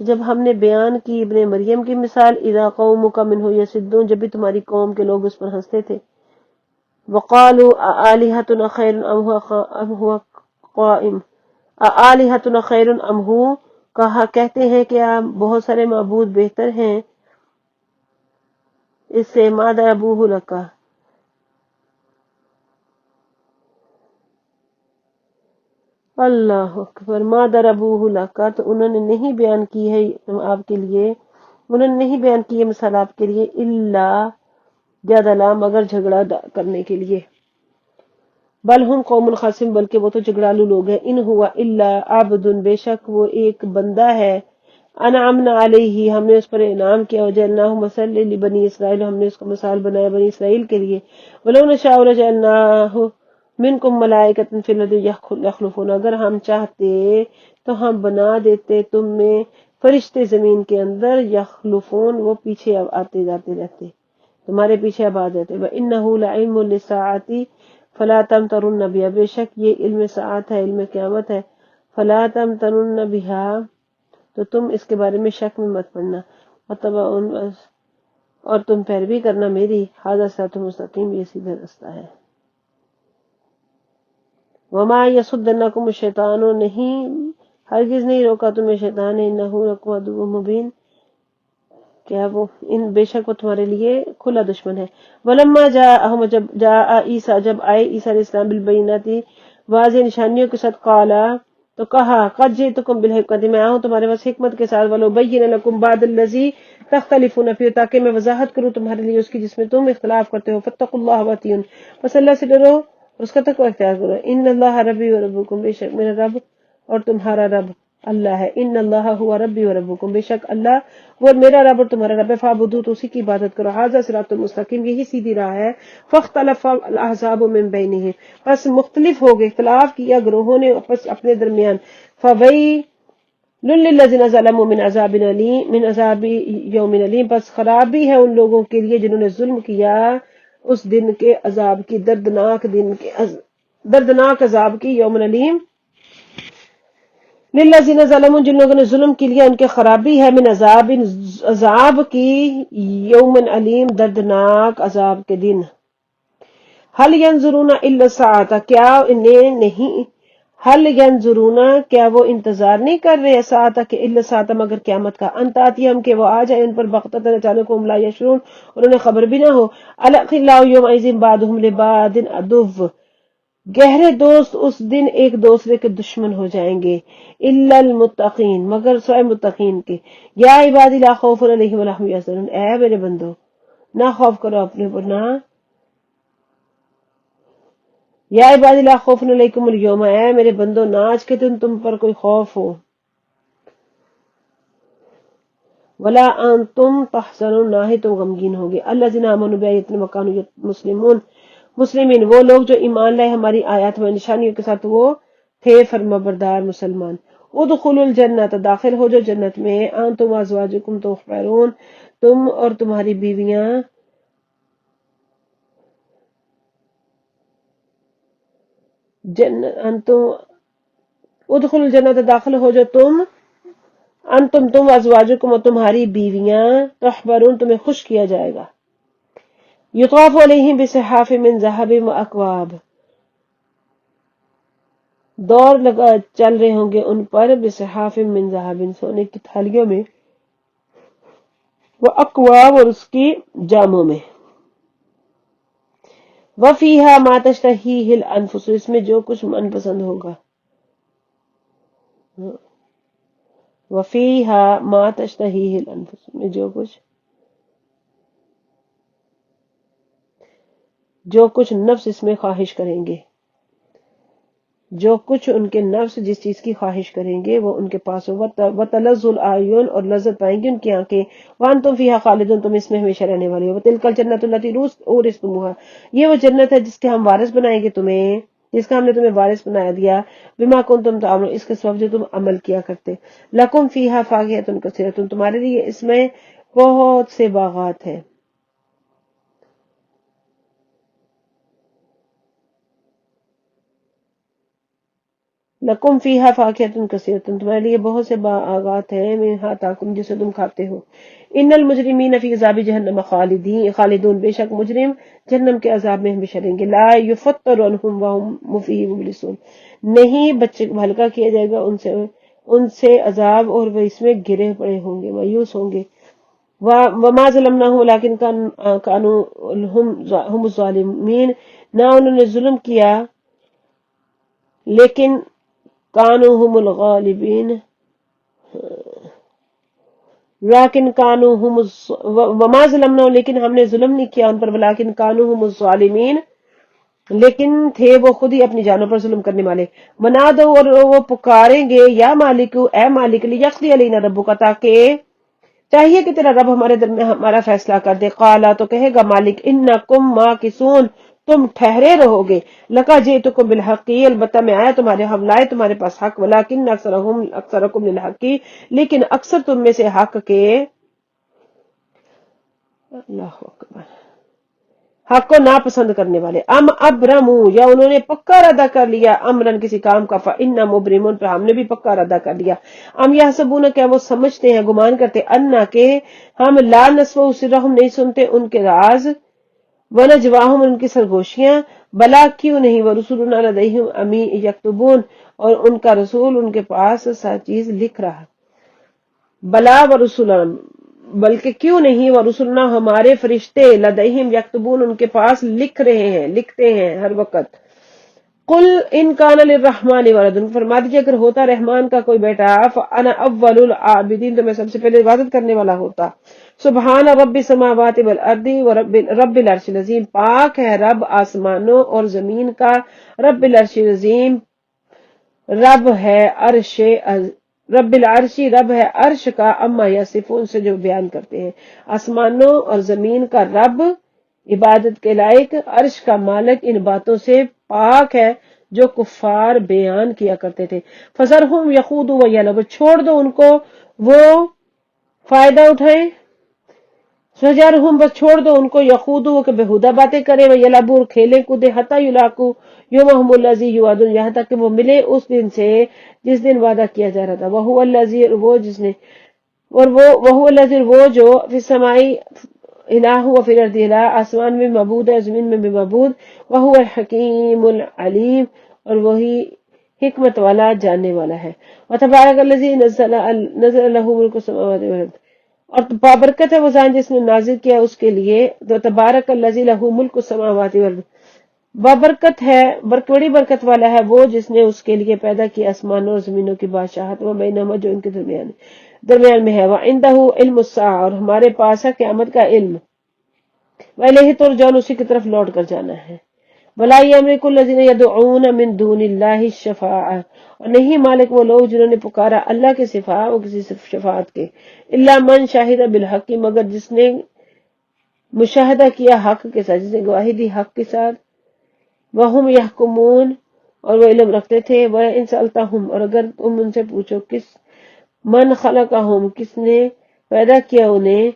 جب ہم نے بیان کی ابن مریم کی مثال، اذا قومک منہ یصدون، جب بھی تمہاری قوم کے لوگ اس پر ہنستے تھے، وقالوا آلہتنا خیر ام هو قائم، آلہتنا خیر ام هو، کہا کہتے ہیں کہ بہت سارے معبود بہتر ہیں اس سے، ما ضربوہ لک، اللہ اکبر، ما ضربوہ لک، تو انہوں نے نہیں بیان کی ہے آپ کے لیے، انہوں نے نہیں بیان کی ہے مثال آپ کے لیے، الا جدلا، مگر جھگڑا کرنے کے لیے، بل ہم قوم خاصم، بلکہ وہ تو جھگڑالو لوگ ہیں، ان ہوا الا عبد، بے شک وہ ایک بندہ ہے، انعمنا علیہ، ہم نے اس پر انعام کیا، وجعلناہ مثلا لبنی اسرائیل، ہم نے اس کو مثال بنایا بنی اسرائیل کے لیے، ولو نشاء لجعلناہ منکم ملائکۃ فی الارض یخلفون، اگر ہم چاہتے تو ہم بنا دیتے تم میں فرشتے زمین کے اندر، یخلفون، وہ پیچھے آتے جاتے رہتے، تمہارے پیچھے اب آ جاتے، وَإِنَّهُ لَعِلْمٌ لِلسَّاعَةِ فَلَا تَمْتَرُنَّ بِهَا، بے شک یہ علم ساعت ہے، علم قیامت ہے، فَلَا تَمْتَرُنَّ بِهَا، تو تم اس کے بارے میں شک میں مت پڑنا، اور تم پیروی کرنا میری، ھذا صراط مستقیم، یہ سیدھا رستہ ہے۔ وما یصدنکم الشیطان، نہیں ہرگز نہیں روکا تمہیں شیطان ہے، انہ لکم عدو مبین، کیا وہ بے شک وہ تمہارے لیے کھلا دشمن ہے۔ ولما جاءہم، جب جاء عیسیٰ، جب آئے عیسیٰ علیہ السلام، بالبینات، واضح نشانیوں کے ساتھ، قالا، تو کہا قد جئتکم بالحکمت، میں آؤں تمہارے پاس حکمت کے ساتھ، ولأبین لکم بعض الذی تختلفون فیہ، تاکہ میں وضاحت کروں تمہارے لیے اس کی جس میں تم اختلاف کرتے ہو، فاتقوا اللہ واطیعون، بس اللہ سے ڈرو اور اس کا تقوی اختیار کرو، ان اللہ ربی و ربکم، بے شک میرا رب اور تمہارا رب اللہ ہے، ان اللہ هو ربی و ربکم، بے شک اللہ وہ میرا رب اور تمہارا رب ہے، فاعبدوہ، تو اسی کی عبادت کرو، ھذا صراط مستقیم، یہی سیدھی راہ ہے، فاختلف الاحزاب من بینہم، پس مختلف ہو گئے، اختلاف کیا گروہوں نے پس اپنے درمیان، فویل للذین ظلموا من عذاب علیم، من عذاب یوم علیم، پس خرابی ہے ان لوگوں کے لیے جنہوں نے ظلم کیا اس دن کے عذاب کی، دردناک عذاب کی، یوم علیم، للذین ظلموا، جن لوگوں نے ظلم کی لیا ان کے خرابی ہے، من عذاب کی، یوم علیم، دردناک عذاب کے دن، هل ينظرون الا الساعة، کیا انہیں نہیں، هل ينظرون، کیا وہ انتظار نہیں کر رہے الساعة کہ الا الساعة مگر قیامت کا، ان تأتیہم کہ وہ آ جائے ان پر بغتۃ اچانک، ہم لا یشعرون، اور انہیں خبر بھی نہ ہو، الاخلاء یومئذ بعضهم لبعض عدو، گہرے دوست اس دن ایک دوسرے کے دشمن ہو جائیں گے، الا المتقین، مگر سوائے متقین کے، یا عبادی لا خوف علیہم ولا هم یحزنون، اے میرے بندو نہ خوف کرو اپنے پر، نہ یا عبادی لا خوف علیکم اليوم، اے میرے بندو نہ آج کے دن تم پر کوئی خوف ہو، ولا انتم تحزنون، نہ ہی تم غمگین ہوگے، الذین آمنوا بآیاتنا وکانوا مسلمین، وہ لوگ جو ایمان لائے ہماری آیات میں نشانیوں کے ساتھ، وہ تھے فرما بردار مسلمان، ادخلوا الجنت، داخل ہو جو جنت میں، انتم وازواجکم تحبرون، تم اور تمہاری بیویاں، انتم ادخلوا الجنت، داخل ہو جو تم، تم ازواجکم، اور تمہاری بیویاں، تحبرون، تمہیں خوش کیا جائے گا، یطاف علیہم بصحاف من ذہب واکواب، دور لگا چل رہے ہوں گے ان پر، بصحاف من ذہب، سونے کی تھالیوں میں، واکواب، اور اس کی جاموں میں، وفیہا ما تشتہیہ الانفس، اس میں جو کچھ من پسند ہوگا، وفیہا ما تشتہیہ الانفس، میں جو کچھ نفس اس میں خواہش کریں گے، جو کچھ ان کے نفس جس چیز کی خواہش کریں گے وہ ان کے پاس ہو، وتلذ الاعین، اور لذت پائیں گی ان کی آنکھیں، وانتم فیہا خالدون، تم اس میں ہمیشہ رہنے والے ہو، وتلک الجنۃ التی اورثتموہا، یہ وہ جنت ہے جس کے ہم وارث بنائیں گے تمہیں، جس کا ہم نے تمہیں وارث بنا دیا، بما کنتم تعملون، اس کے سبب جو تم عمل کیا کرتے، لکم فیہا فاکہۃ کثیرۃ، تمہارے لیے اس میں بہت سے باغات ہیں، لکم فیہا فاکہۃ کثیرۃ، تمہارے لیے بہت سے باغات ہیں، منہا تاکلون، جسے تم کھاتے ہو، ان المجرمین فی عذاب جہنم خالدون، بے شک مجرم جہنم کے عذاب میں ہمیشہ رہیں گے، لا یفتر عنہم وہم فیہ مبلسون، نہیں بچے ہلکا کیا جائے گا ان سے عذاب، اور وہ اس میں گرے پڑے ہوں گے، مایوس ہوں گے، وما ظلمناہم ولکن کانوا ہم الظالمین، نہ انہوں نے ظلم کیا لیکن کانوا ہم الغالبین، لیکن کانوا ہم وما ظلمنا، لیکن ہم نے ظلم نہیں کیا ان پر، ولیکن کانوا ہم الظالمین، لیکن تھے وہ خود ہی اپنی جانوں پر ظلم کرنے والے، منادو، اور وہ پکاریں گے، یا مالک، اے مالک، لیقضی علینا ربک، تاکہ چاہیے کہ تیرا رب ہمارے درمیان ہمارا فیصلہ کر دے، قالا، تو کہے گا مالک، انکم ماکثون، تم ٹھہرے رہو گے، لقد جئتکم بالحق، البتہ میں آیا تمہارے، ہم لائے تمہارے پاس حق، ولکن اکثرکم للحق، لیکن اکثر تم میں سے حق کے، اللہ اکبر، حق کو ناپسند کرنے والے، ابرمو، یا انہوں نے پکا ارادہ کر لیا، امرن، کسی کام کا، فإنا مبرمون، پہ ہم نے بھی پکا ارادہ کر لیا، یحسبون، کیا وہ سمجھتے ہیں، گمان کرتے، انا کہ ہم، لا نسمع سرہم، نہیں سنتے ان کے راز، ونجواہم، ان کی سرگوشیاں، بلا، کیوں نہیں، ورسولنا لدیہم یکتبون، اور ان کا رسول ان کے پاس ساری چیز لکھ رہا، بلا ورسولنا، بلکہ کیوں نہیں، ورسولنا، ہمارے فرشتے، لدیہم یکتبون، ان کے پاس لکھ رہے ہیں، لکھتے ہیں ہر وقت، قل ان کان للرحمن ولد، فرما دیجیے اگر ہوتا رحمان کا کوئی بیٹا فانا اول العابدین، تو میں سب سے پہلے عبادت کرنے والا ہوتا۔ سبحان رب السماوات والارض رب العرش العظیم، پاک ہے رب آسمانوں اور زمین کا، رب العرش العظیم، رب ہے عرش، رب العرشی، رب ہے عرش کا، اما یصفون، سے جو بیان کرتے ہیں۔ آسمانوں اور زمین کا رب، عبادت کے لائق، عرش کا مالک، ان باتوں سے پاک ہے جو کفار بیان کیا کرتے تھے۔ فذرہم یخوضوا ویلعبوا، چھوڑ دو ان کو وہ فائدہ اٹھائیں، فذرہم، بس چھوڑ دو ان کو، یخوضوا کہ بےہودہ باتیں کریں، ویلعبوا کھیلیں کودیں، حتی یلاقوا یومہم الذی یوعدون، یہاں تک کہ وہ ملے اس دن سے جس دن وعدہ کیا جا رہا تھا۔ وہو الذی، وہ جس نے، اور وہو الذی، وہ جو فی السماء الہ و فی الارض الہ، آسمان میں معبود ہے، زمین میں بھی معبود، وہو الحکیم العلیم، اور وہی حکمت والا جاننے والا ہے۔ وتبارک الذی نزل له ملک السماوات والارض، اور بابرکت ہے وہ ذات جس نے نازل کیا اس کے لیے، تو تبارک الذی له ملک السماوات والارض، بابرکت ہے، بڑی برکت والا ہے وہ جس نے اس کے لیے پیدا کیا آسمانوں اور زمینوں کی بادشاہت، وہ بینہما، جو ان کے درمیان میں ہے، وعندہ علم الساعہ، اور ہمارے پاس ہے قیامت کا علم، وإلیہ ترجعون، اسی کی طرف لوٹ کر جانا ہے۔ ولا یملک الذین یدعون من دون اللہ الشفاعہ، اور نہیں مالک وہ لوگ جنہوں نے پکارا اللہ کے سوا وہ کسی شفاعت کے، الا من شہد بالحق، مگر جس نے مشاہدہ کیا حق کے ساتھ، جس نے گواہی دی حق کے ساتھ، وہم یحکمون، اور وہ علم رکھتے تھے، وَإِن سألتہم، اور اگر تم ان سے پوچھو کس، من خلقہم، کس نے پیدا کیا انہیں،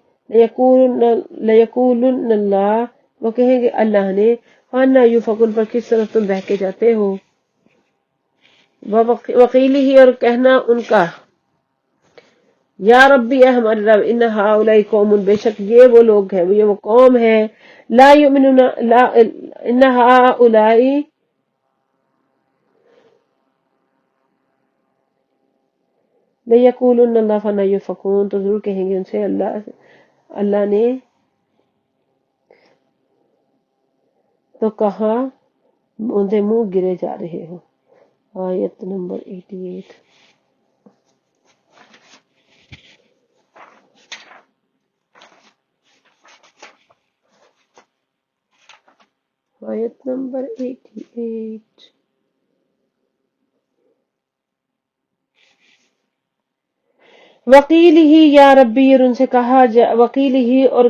لیقولن اللہ، وہ کہیں گے اللہ نے، فَأَنَّىٰ یُؤْفَکُونَ، پر کس طرف تم بہکے جاتے ہو، وقیلہ، اور کہنا ان کا، یا ربی، اے ہمارے رب، ان ہؤلاء قوم، بے شک یہ وہ لوگ ہیں، یہ وہ قوم ہے، لا یؤمنون، ان ہؤلاء، لیقولن اللہ فَأَنَّىٰ یُؤْفَکُونَ، تو ضرور کہیں گے ان سے اللہ نے تو کہاں ان سے منہ گرے جا رہے ہو۔ آیت نمبر 88، آیت نمبر 88۔ وقیل ہی یا ربی، اور ان سے کہا وقیل ہی، اور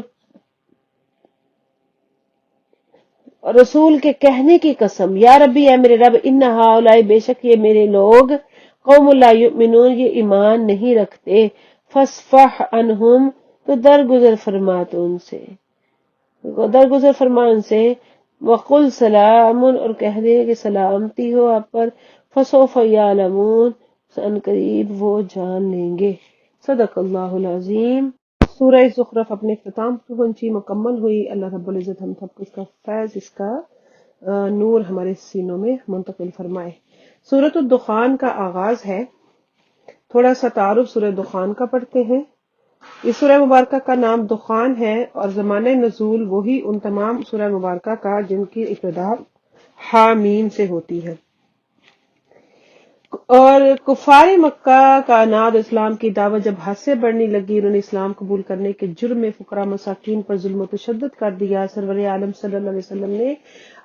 رسول کے کہنے کی قسم، یا ربی، اے میرے رب، ان ہؤلاء، بے شک یہ میرے لوگ، قوم لا یؤمنون، یہ ایمان نہیں رکھتے، فاصفح عنہم، تو درگزر فرما تو ان سے، درگزر فرما ان سے، وقل سلام، اور کہہ دے کہ سلامتی ہو آپ پر، فسوف یعلمون، ان قریب وہ جان لیں گے۔ صدق اللہ العظیم۔ سورہ زخرف اپنے اختتام کو پہنچی، مکمل ہوئی۔ اللہ رب العزت ہم سب کو اس کا فیض، اس کا نور ہمارے سینوں میں منتقل فرمائے۔ سورۃ الدخان کا آغاز ہے، تھوڑا سا تعارف سورہ دخان کا پڑھتے ہیں۔ اس سورہ مبارکہ کا نام دخان ہے، اور زمانہ نزول وہی ان تمام سورہ مبارکہ کا جن کی ابتدا حامیم سے ہوتی ہے، اور کفار مکہ کا عناد اسلام کی دعوت جب حد سے بڑھنے لگی، انہوں نے اسلام قبول کرنے کے جرم میں فقراء مساکین پر ظلم و تشدد کر دیا۔ سرور عالم صلی اللہ علیہ وسلم نے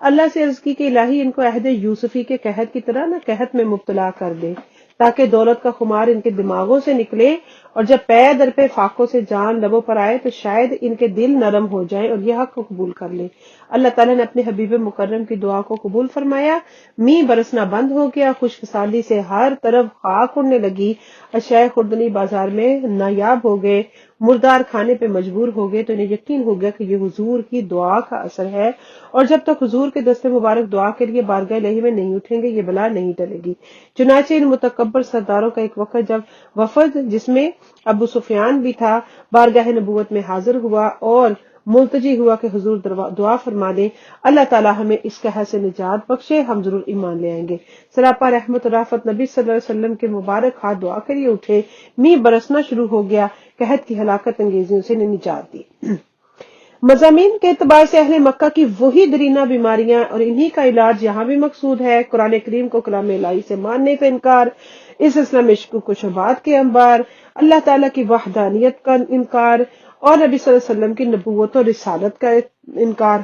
اللہ سے عرض کی کہ الہی ان کو عہد یوسفی کے قحط کی طرح نہ قحط میں مبتلا کر دے، تاکہ دولت کا خمار ان کے دماغوں سے نکلے، اور جب پے در پہ فاقوں سے جان لبوں پر آئے تو شاید ان کے دل نرم ہو جائیں اور یہ حق کو قبول کر لیں۔ اللہ تعالیٰ نے اپنے حبیب مکرم کی دعا کو قبول فرمایا، می برسنا بند ہو گیا، خشک سالی سے ہر طرف خاک اڑنے لگی، اشیاء خوردنی بازار میں نایاب ہو گئے، مردار کھانے پہ مجبور ہو گئے، تو انہیں یقین ہو گیا کہ یہ حضور کی دعا کا اثر ہے، اور جب تک حضور کے دست مبارک دعا کے لیے بارگاہ الہی میں نہیں اٹھیں گے یہ بلا نہیں ٹلے گی۔ چنانچہ ان متکبر سرداروں کا ایک وقت جب وفد جس میں ابو سفیان بھی تھا بارگاہ نبوت میں حاضر ہوا اور ملتجی ہوا کہ حضور دعا فرما دیں، اللہ تعالیٰ ہمیں اس قحط سے نجات بخشے، ہم ضرور ایمان لے آئیں گے۔ سراپا رحمت و رافت نبی صلی اللہ علیہ وسلم کے مبارک ہاتھ دعا کے لیے اٹھے، می برسنا شروع ہو گیا، قحط کی ہلاکت انگیزیوں سے نجات دی۔ مضامین کے اعتبار سے اہل مکہ کی وہی درینہ بیماریاں اور انہی کا علاج یہاں بھی مقصود ہے۔ قرآن کریم کو کلام الہی سے ماننے کا انکار، اس سلسلہ میں شکوک و شبہات کے انبار، اللہ تعالیٰ کی وحدانیت کا انکار اور نبی صلی اللہ علیہ وسلم کی نبوت اور رسالت کا انکار،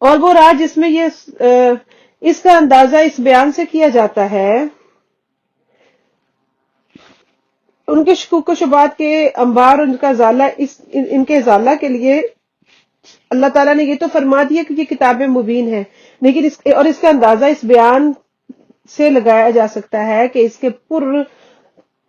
اور وہ راز جس میں اس کا اندازہ اس بیان سے کیا جاتا ہے، ان کے شکوک و شبہات کے انبار، ان کا ازالہ، ان کے ازالہ کے لیے اللہ تعالیٰ نے یہ تو فرما دیا کہ یہ کتاب مبین ہے، لیکن اس کا اندازہ اس بیان سے لگایا جا سکتا ہے کہ اس کے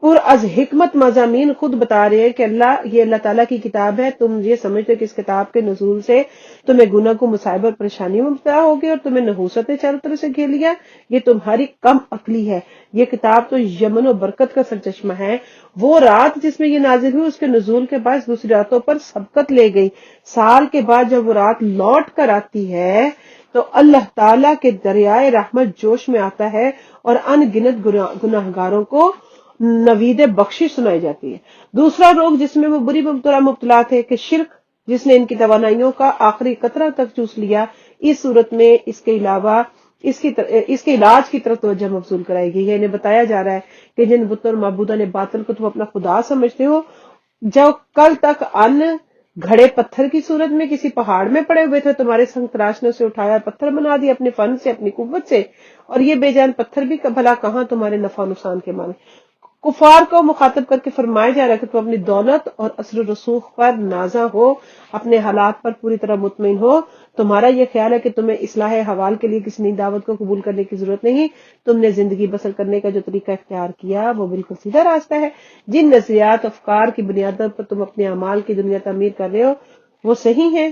پر از حکمت مضامین خود بتا رہے ہیں کہ یہ اللہ تعالیٰ کی کتاب ہے۔ تم یہ سمجھتے کہ اس کتاب کے نزول سے تمہیں گناہ کو مصائب اور پریشانی میں مبتلا ہوگی اور تمہیں نحوست نے چاروں طرف سے گھیر لیا، یہ تمہاری کم عقلی ہے۔ یہ کتاب تو یمن و برکت کا سرچشمہ ہے۔ وہ رات جس میں یہ نازل ہوئی، اس کے نزول کے بعد دوسری راتوں پر سبقت لے گئی۔ سال کے بعد جب وہ رات لوٹ کر آتی ہے تو اللہ تعالیٰ کے دریائے رحمت جوش میں آتا ہے اور ان گنت گناہگاروں کو نوید بخشش سنائی جاتی ہے۔ دوسرا روگ جس میں وہ بری طرح مبتلا تھے کہ شرک، جس نے ان کی توانائیوں کا آخری قطرہ تک چوس لیا، اس صورت میں اس کے علاوہ اس کے علاج کی طرف توجہ مبذول کرائی گئی ہے۔ انہیں بتایا جا رہا ہے کہ جن بتوں اور معبودہ نے باطل کو تم اپنا خدا سمجھتے ہو، جو کل تک ان گھڑے پتھر کی صورت میں کسی پہاڑ میں پڑے ہوئے تھے، تمہارے سنگ تراش نے اسے اٹھایا، پتھر بنا دیا اپنے فن سے، اپنی قوت سے، اور یہ بے جان پتھر بھی بھلا کہاں تمہارے نفع و نقصان کے مانے۔ کفار کو مخاطب کر کے فرمایا جا رہا ہے کہ تم اپنی دولت اور اثر و رسوخ پر نازاں ہو، اپنے حالات پر پوری طرح مطمئن ہو۔ تمہارا یہ خیال ہے کہ تمہیں اصلاح حوال کے لیے کسی نئی دعوت کو قبول کرنے کی ضرورت نہیں، تم نے زندگی بسر کرنے کا جو طریقہ اختیار کیا وہ بالکل سیدھا راستہ ہے۔ جن نظریات افکار کی بنیادوں پر تم اپنے اعمال کی دنیا تعمیر کر رہے ہو وہ صحیح ہے؟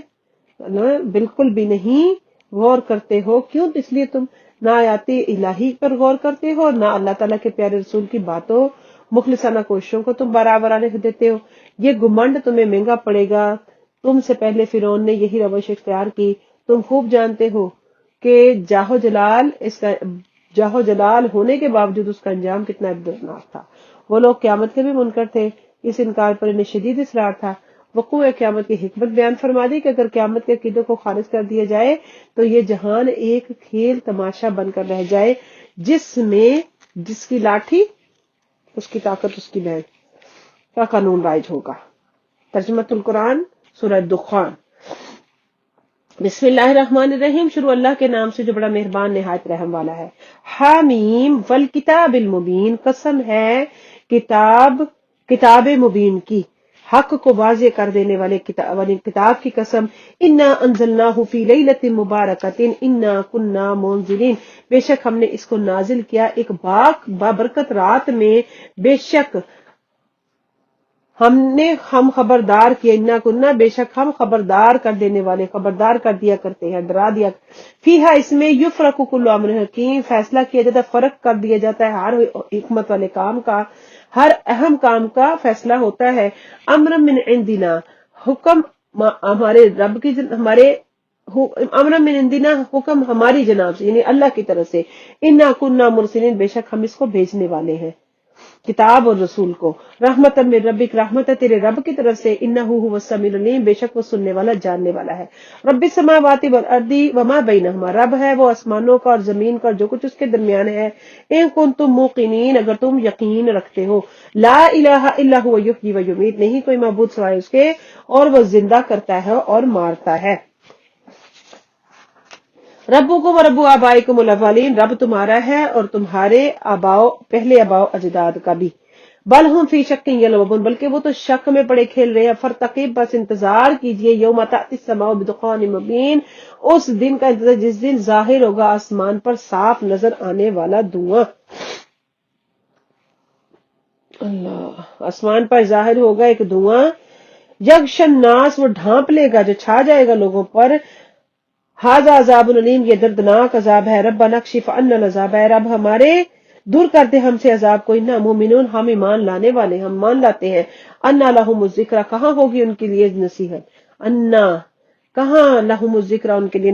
بالکل بھی نہیں غور کرتے ہو۔ کیوں؟ اس لیے تم نہ آیات الہی پر غور کرتے ہو، نہ اللہ تعالیٰ کے پیارے رسول کی باتوں، مخلصانہ کوششوں کو تم برابر آنے دیتے ہو۔ یہ گمنڈ تمہیں مہنگا پڑے گا۔ تم سے پہلے فرعون نے یہی روش اختیار کی۔ تم خوب جانتے ہو کہ جاہو جلال ہونے کے باوجود اس کا انجام کتنا دردناک تھا۔ وہ لوگ قیامت کے بھی منکر تھے، اس انکار پر انہیں شدید اصرار تھا۔ وقوع قیامت کی حکمت بیان فرما دی کہ اگر قیامت کے عقیدوں کو خارج کر دیا جائے تو یہ جہان ایک کھیل تماشا بن کر رہ جائے، جس کی لاٹھی اس کی طاقت اس کی بہن کا قانون رائج ہوگا۔ ترجمۃ القرآن، سورہ دخان۔ بسم اللہ الرحمن الرحیم، شروع اللہ کے نام سے جو بڑا مہربان نہایت رحم والا ہے۔ حامیم والکتاب المبین، قسم ہے کتاب مبین کی، حق کو واضح کر دینے والے کتاب کی قسم۔ انا انزلناہ فی لیلۃ مبارکۃ انا کنا منذرین، بے شک ہم نے اس کو نازل کیا ایک بابرکت رات میں، بے شک ہم خبردار کیا، انا کنا، بے شک ہم خبردار کر دینے والے، خبردار کر دیا کرتے ہیں، ڈرا دیا۔ فیہا، اس میں، یفرق کل امر حکیم، فیصلہ کیا جاتا ہے، فرق کر دیا جاتا ہے ہر حکمت والے کام کا، ہر اہم کام کا فیصلہ ہوتا ہے۔ امر من عندنا، حکم ہمارے رب کی، امر من عندنا، حکم ہماری جناب سے، یعنی اللہ کی طرف سے۔ انا کنا مرسلین، بے شک ہم اس کو بھیجنے والے ہیں، کتاب اور رسول کو۔ رحمت من ربک، رحمت ہے تیرے رب کی طرف سے۔ انہ هو السمیع العلیم، بے شک وہ سننے والا جاننے والا ہے۔ رب السماوات والارض وما بینہما، رب ہے وہ آسمانوں کا اور زمین کا اور جو کچھ اس کے درمیان ہے۔ ان کنتم موقنین، اگر تم یقین رکھتے ہو۔ لا الہ الا هو یحیی و یمیت، نہیں کوئی معبود سوائے اس کے اور وہ زندہ کرتا ہے اور مارتا ہے۔ ربکم و رب آبائکم الاولین، رب تمہارا ہے اور تمہارے پہلے آباؤ اجداد کا بھی۔ بل ہم فی شک یلعبون، بلکہ وہ تو شک میں پڑے کھیل رہے ہیں۔ فرتقب، بس انتظار کیجئے، یوم تأتی السماء بدخان مبین، اس دن کا انتظار جس دن ظاہر ہوگا آسمان پر صاف نظر آنے والا دھواں۔ اللہ، آسمان پر ظاہر ہوگا ایک دھواں، یغشی الناس، وہ ڈھانپ لے گا، جو چھا جائے گا لوگوں پر۔ ھذا عذاب علیم، یہ دردناک عذاب ہے۔ ربنا اکشف عنا العذاب، اے رب ہمارے دور کر دے ہم سے عذاب کو۔ انا مومنون، ہم ایمان لانے والے، ہم مان لاتے ہیں۔ انا لہم الذکر، کہاں ہوگی ان کے لیے نصیحت، انا، کہاں لہم الذکر، ان کے لیے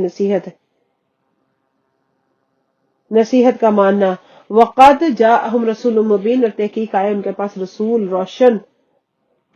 نصیحت کا ماننا۔ وقد جاءہم رسول مبین، اور تحقیق آئے ان کے پاس رسول روشن،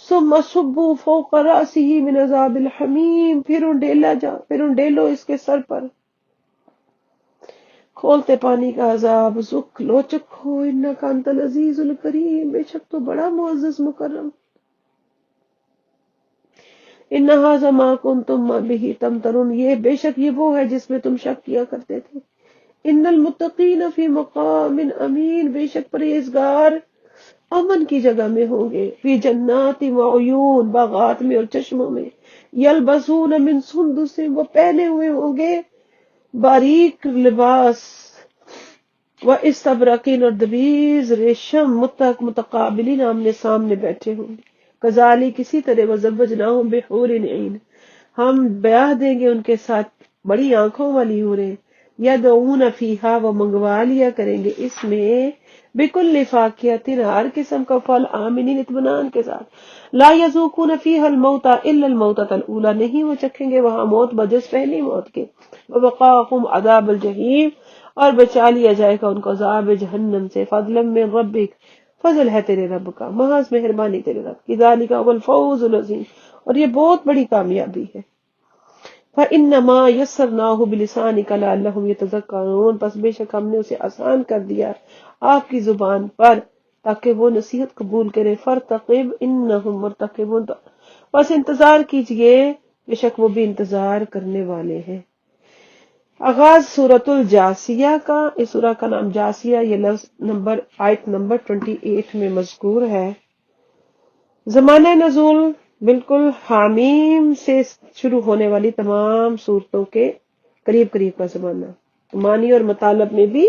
ثم صبوا فوق رأسه من عذاب الحمیم، پھر انڈیلو اس کے سر پر کھولتے پانی کا عذاب، ذق لو چکھو انک انت العزیز الکریم، بے شک تو بڑا معزز مکرم، ان ھذا ما کنتم به تمترون، یہ بے شک یہ وہ ہے جس میں تم شک کیا کرتے تھے، ان المتقین فی مقام امین، بے شک پرہیزگار امن کی جگہ میں ہوں گے، فی جنات وعیون، باغات میں اور چشموں میں، یلبسون من سندس، وہ پہنے ہوئے ہوں گے باریک لباس، و استبرقین، اور دبیز ریشم، متقابلین آمنے سامنے بیٹھے ہوں گے، کذالی کسی طرح وزوجناہم بحور عین، ہم بیاہ دیں گے ان کے ساتھ بڑی آنکھوں والی حوریں، یدعون فیہا، وہ منگوا لیا کریں گے اس میں، بکل فاکہۃ، ہر قسم کا پھل، آمنین، اطمینان کے ساتھ، لا یذوقون فیہا الموت الا الموتۃ الاولی، نہیں وہ چکھیں گے وہاں موت بجز پہلی موت کے، ووقاہم عذاب الجحیم، اور بچا لیا جائے گا ان کو عذاب جہنم سے، فضلا من ربک، فضل ہے تیرے رب کا، محض مہربانی تیرے رب کی، ذالک هو الفوز العظیم، اور یہ بہت بڑی کامیابی ہے، فَإِنَّمَا يَسَّرْنَاهُ بِلِسَانِكَ لَعَلَّهُمْ يَتَذَكَّرُونَ، پس بے شک ہم نے اسے آسان کر دیا آپ کی زبان پر تاکہ وہ نصیحت قبول کرے، فَارْتَقِبْ إِنَّهُمْ مُرْتَقِبُونَ، بس انتظار کیجئے بے شک وہ بھی انتظار کرنے والے ہیں۔ آغاز سورۃ الجاسیہ کا، اس سورہ کا نام جاسیہ، یہ لفظ آیت نمبر 28 میں مذکور ہے۔ زمانہ نزول بالکل حامیم سے شروع ہونے والی تمام صورتوں کے قریب قریب کا زمانہ، معنی اور مطالب میں بھی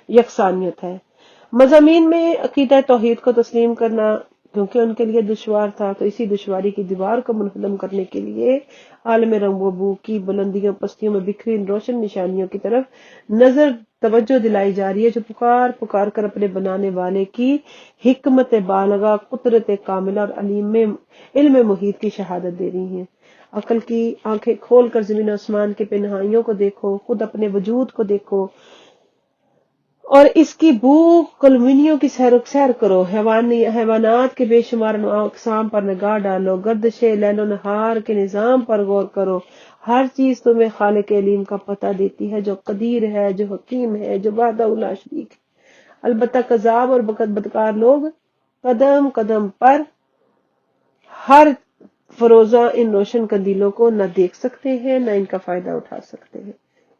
یکسانیت ہے۔ مضامین میں عقیدہ توحید کو تسلیم کرنا کیونکہ ان کے لیے دشوار تھا، تو اسی دشواری کی دیوار کو منہدم کرنے کے لیے عالم رنگ و بو کی بلندیوں پستیوں میں بکھری ان روشن نشانیوں کی طرف نظر توجہ دلائی جا رہی ہے، جو پکار پکار کر اپنے بنانے والے کی حکمت بالغہ، قدرت کاملہ اور علم محیط کی شہادت دے رہی ہیں۔ عقل کی آنکھیں کھول کر زمین و آسمان کی پنہائیوں کو دیکھو، خود اپنے وجود کو دیکھو، اور اس کی بو کلمنیوں کی سیر کرو، حیوانات کے بے شمار انواع و اقسام پر نگاہ ڈالو، گردش لیل و نہار کے نظام پر غور کرو، ہر چیز تمہیں خالق علیم کا پتہ دیتی ہے، جو قدیر ہے، جو حکیم ہے، جو وحدہ لا شریک ہے۔ البتہ کذاب اور بدکار لوگ قدم قدم پر ہر فروزہ ان روشن قندیلوں کو نہ دیکھ سکتے ہیں، نہ ان کا فائدہ اٹھا سکتے ہیں۔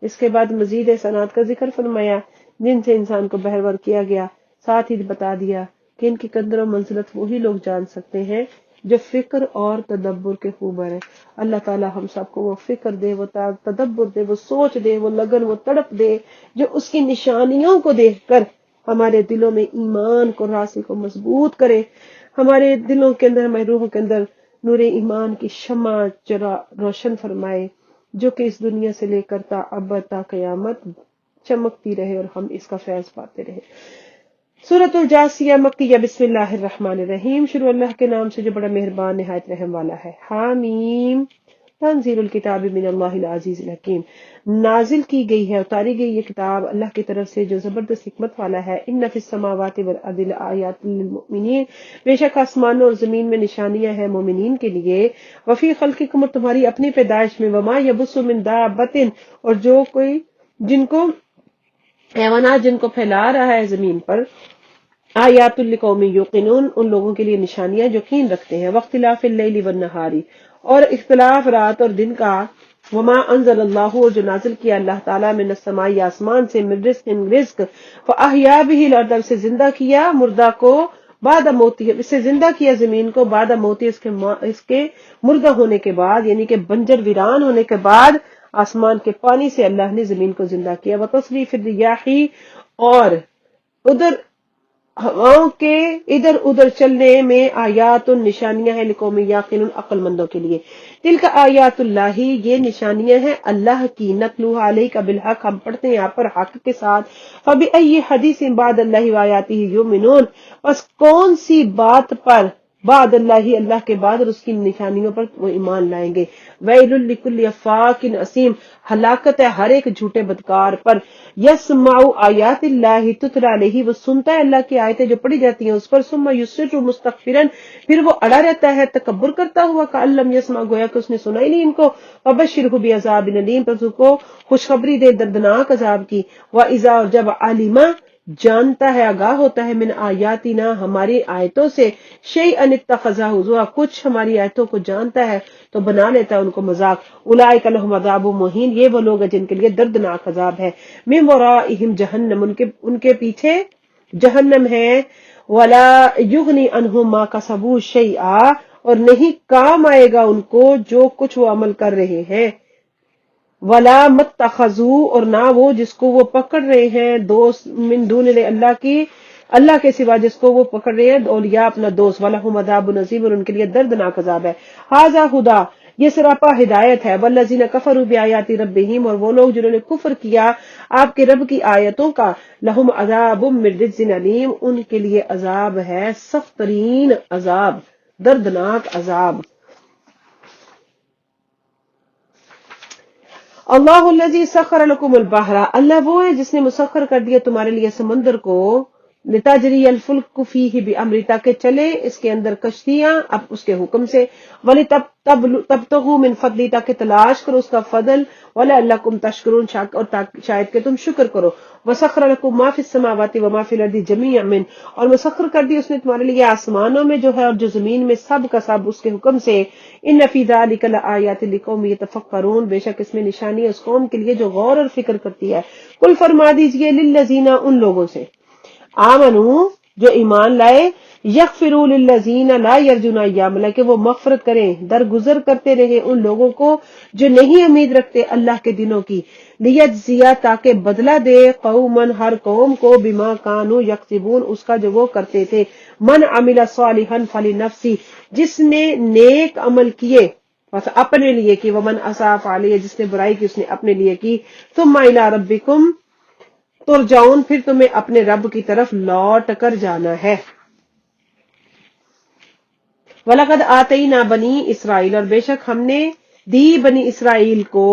اس کے بعد مزید احسانات کا ذکر فرمایا جن سے انسان کو بہرور کیا گیا، ساتھ ہی بتا دیا کہ ان کی قدر و منزلت وہی لوگ جان سکتے ہیں جو فکر اور تدبر کے خوبر ہیں۔ اللہ تعالی ہم سب کو وہ فکر دے، وہ تدبر دے، وہ سوچ دے، وہ لگن، وہ تڑپ دے، جو اس کی نشانیوں کو دیکھ کر ہمارے دلوں میں ایمان کو راسخ و مضبوط کرے، ہمارے دلوں کے اندر، ہماری روحوں کے اندر نور ایمان کی شمع روشن فرمائے، جو کہ اس دنیا سے لے کر تا ابد تا قیامت چمکتی رہے اور ہم اس کا فیض پاتے رہے۔ سورۃ الجاسیہ مکیہ، بسم اللہ الرحمن الرحیم، شروع اللہ کے نام سے جو بڑا مہربان نہایت رحم والا ہے۔ حامیم، تنزیل الکتاب من اللہ العزیز الحکیم، نازل کی گئی ہے، اتاری گئی یہ کتاب اللہ کی طرف سے جو زبردست حکمت والا ہے۔ ان فی السماوات والارض لآیات للمؤمنین، بے شک آسمانوں اور زمین میں نشانیاں ہیں مومنین کے لیے۔ وفی خلقکم، اور تمہاری اپنی پیدائش میں، وما یبث من دابۃ، اور جو کوئی حیوانات جن کو پھیلا رہا ہے زمین پر، آیات لقوم یوقنون، ان لوگوں کے لیے نشانیاں جو یقین رکھتے ہیں۔ واختلاف اللیل والنہار، اور اختلاف رات اور دن کا، وما انزل اللہ، اور جو نازل کیا اللہ تعالیٰ من السماء، آسمان سے، من رزق، فاحیا به الارض، سے زندہ کیا مردہ کو، بعد موتی، اس سے زندہ کیا زمین کو، بعد موتی، اس کے مردہ ہونے کے بعد، یعنی کہ بنجر ویران ہونے کے بعد آسمان کے پانی سے اللہ نے زمین کو زندہ کیا۔ وتصریف الریاح، اور ادھر ہواؤں کے ادھر ادھر چلنے میں آیات نشانیاں ہیں لقوم یعقلون، عقل مندوں کے لیے۔ تلک آیات اللہ، یہ نشانیاں ہیں اللہ کی، نتلوها علیک بالحق، ہم پڑھتے ہیں آپ پر حق کے ساتھ۔ فبأی حدیث بعد اللہ وآیاتہ یؤمنون، بس کون سی بات پر بعد اللہ کے بعد اور اس کی نشانیوں پر وہ ایمان لائیں گے. ویل لکل افاک اسیم، ہلاکت ہے ہر ایک جھوٹے بدکار پر. یسمع آیات اللہ تتلی علیہ، وہ سنتا ہے اللہ کی آیتیں جو پڑھی جاتی ہیں اس پر. ثم یصر مستکبرا، پھر وہ اڑا رہتا ہے تکبر کرتا ہوا. کأن لم یسمع، گویا کہ اس نے سنا ہی نہیں ان کو. فبشرہ بعذاب الیم، پس اس کو خوشخبری دے دردناک عذاب کی. واذا، اور جب علم، جانتا ہے آگاہ ہوتا ہے، من آیاتنا، ہماری آیتوں سے، شیئا اتخذہ ہزوا، کچھ ہماری آیتوں کو جانتا ہے تو بنا لیتا ہے ان کو مذاق. اولئک لہم عذاب مہین، یہ وہ لوگ ہیں جن کے لیے دردناک عذاب ہے. من ورائہم جہنم، ان کے پیچھے جہنم ہے. ولا یغنی عنہم ما کسبوا شیئا، اور نہیں کام آئے گا ان کو جو کچھ وہ عمل کر رہے ہیں. ولا متخذو، اور نہ وہ جس کو وہ پکڑ رہے ہیں دوست، من دون اللہ کے سوا جس کو وہ پکڑ رہے ہیں اولیاء اپنا دوست. ولہم عذاب عظیم، اور ان کے لیے دردناک عذاب ہے. ھذا ھدی، یہ سراپا ہدایت ہے. والذین کفروا بآیات ربہم، اور وہ لوگ جنہوں نے کفر کیا آپ کے رب کی آیتوں کا. لہم عذاب من رجز علیم، ان کے لیے عذاب ہے سخت ترین عذاب، دردناک عذاب. اللہ الذی سخر لکم البحر، اللہ وہ ہے جس نے مسخر کر دیا تمہارے لیے سمندر کو. لتجری الفلک فیہ بامری، تاکہ چلے اس کے اندر کشتیاں اب اس کے حکم سے. ولتبتغوا من فضلہ، تاکہ تلاش کرو اس کا فضل. ولعلکم تشکرون، اور شاید کہ تم شکر کرو. وسخر لکم ما فی السماوات وما فی الارض جمیعا منہ، اور مسخر کر دی اس نے تمہارے لیے آسمانوں میں جو ہے اور جو زمین میں سب کا سب اس کے حکم سے. ان فی ذلک لآیات لقوم یتفکرون، بے شک اس میں نشانی ہے اس قوم کے لیے جو غور اور فکر کرتی ہے. قل فرما دیجئے للذین، ان لوگوں سے، آمنو جو ایمان لائے، یغفروا للذین لا یرجون ایام اللہ، کہ وہ مغفرت کریں، درگزر کرتے رہے ان لوگوں کو جو نہیں امید رکھتے اللہ کے دنوں کی. لیجزیا، تاکہ بدلہ دے، قوما ہر قوم کو، بما کانوا یکسبون، اس کا جو وہ کرتے تھے. من عمل صالحا فلنفسی، جس نے نیک عمل کیے بس اپنے لیے کی. ومن اساء فعلیہ، جس نے برائی کی اس نے اپنے لیے کی. ثم الی ربکم ترجعون، پھر تمہیں اپنے رب کی طرف لوٹ کر جانا ہے. وَلَقَدْ آتَيْنَا بَنِي اسرائیل، اور بے شک ہم نے دی بنی اسرائیل کو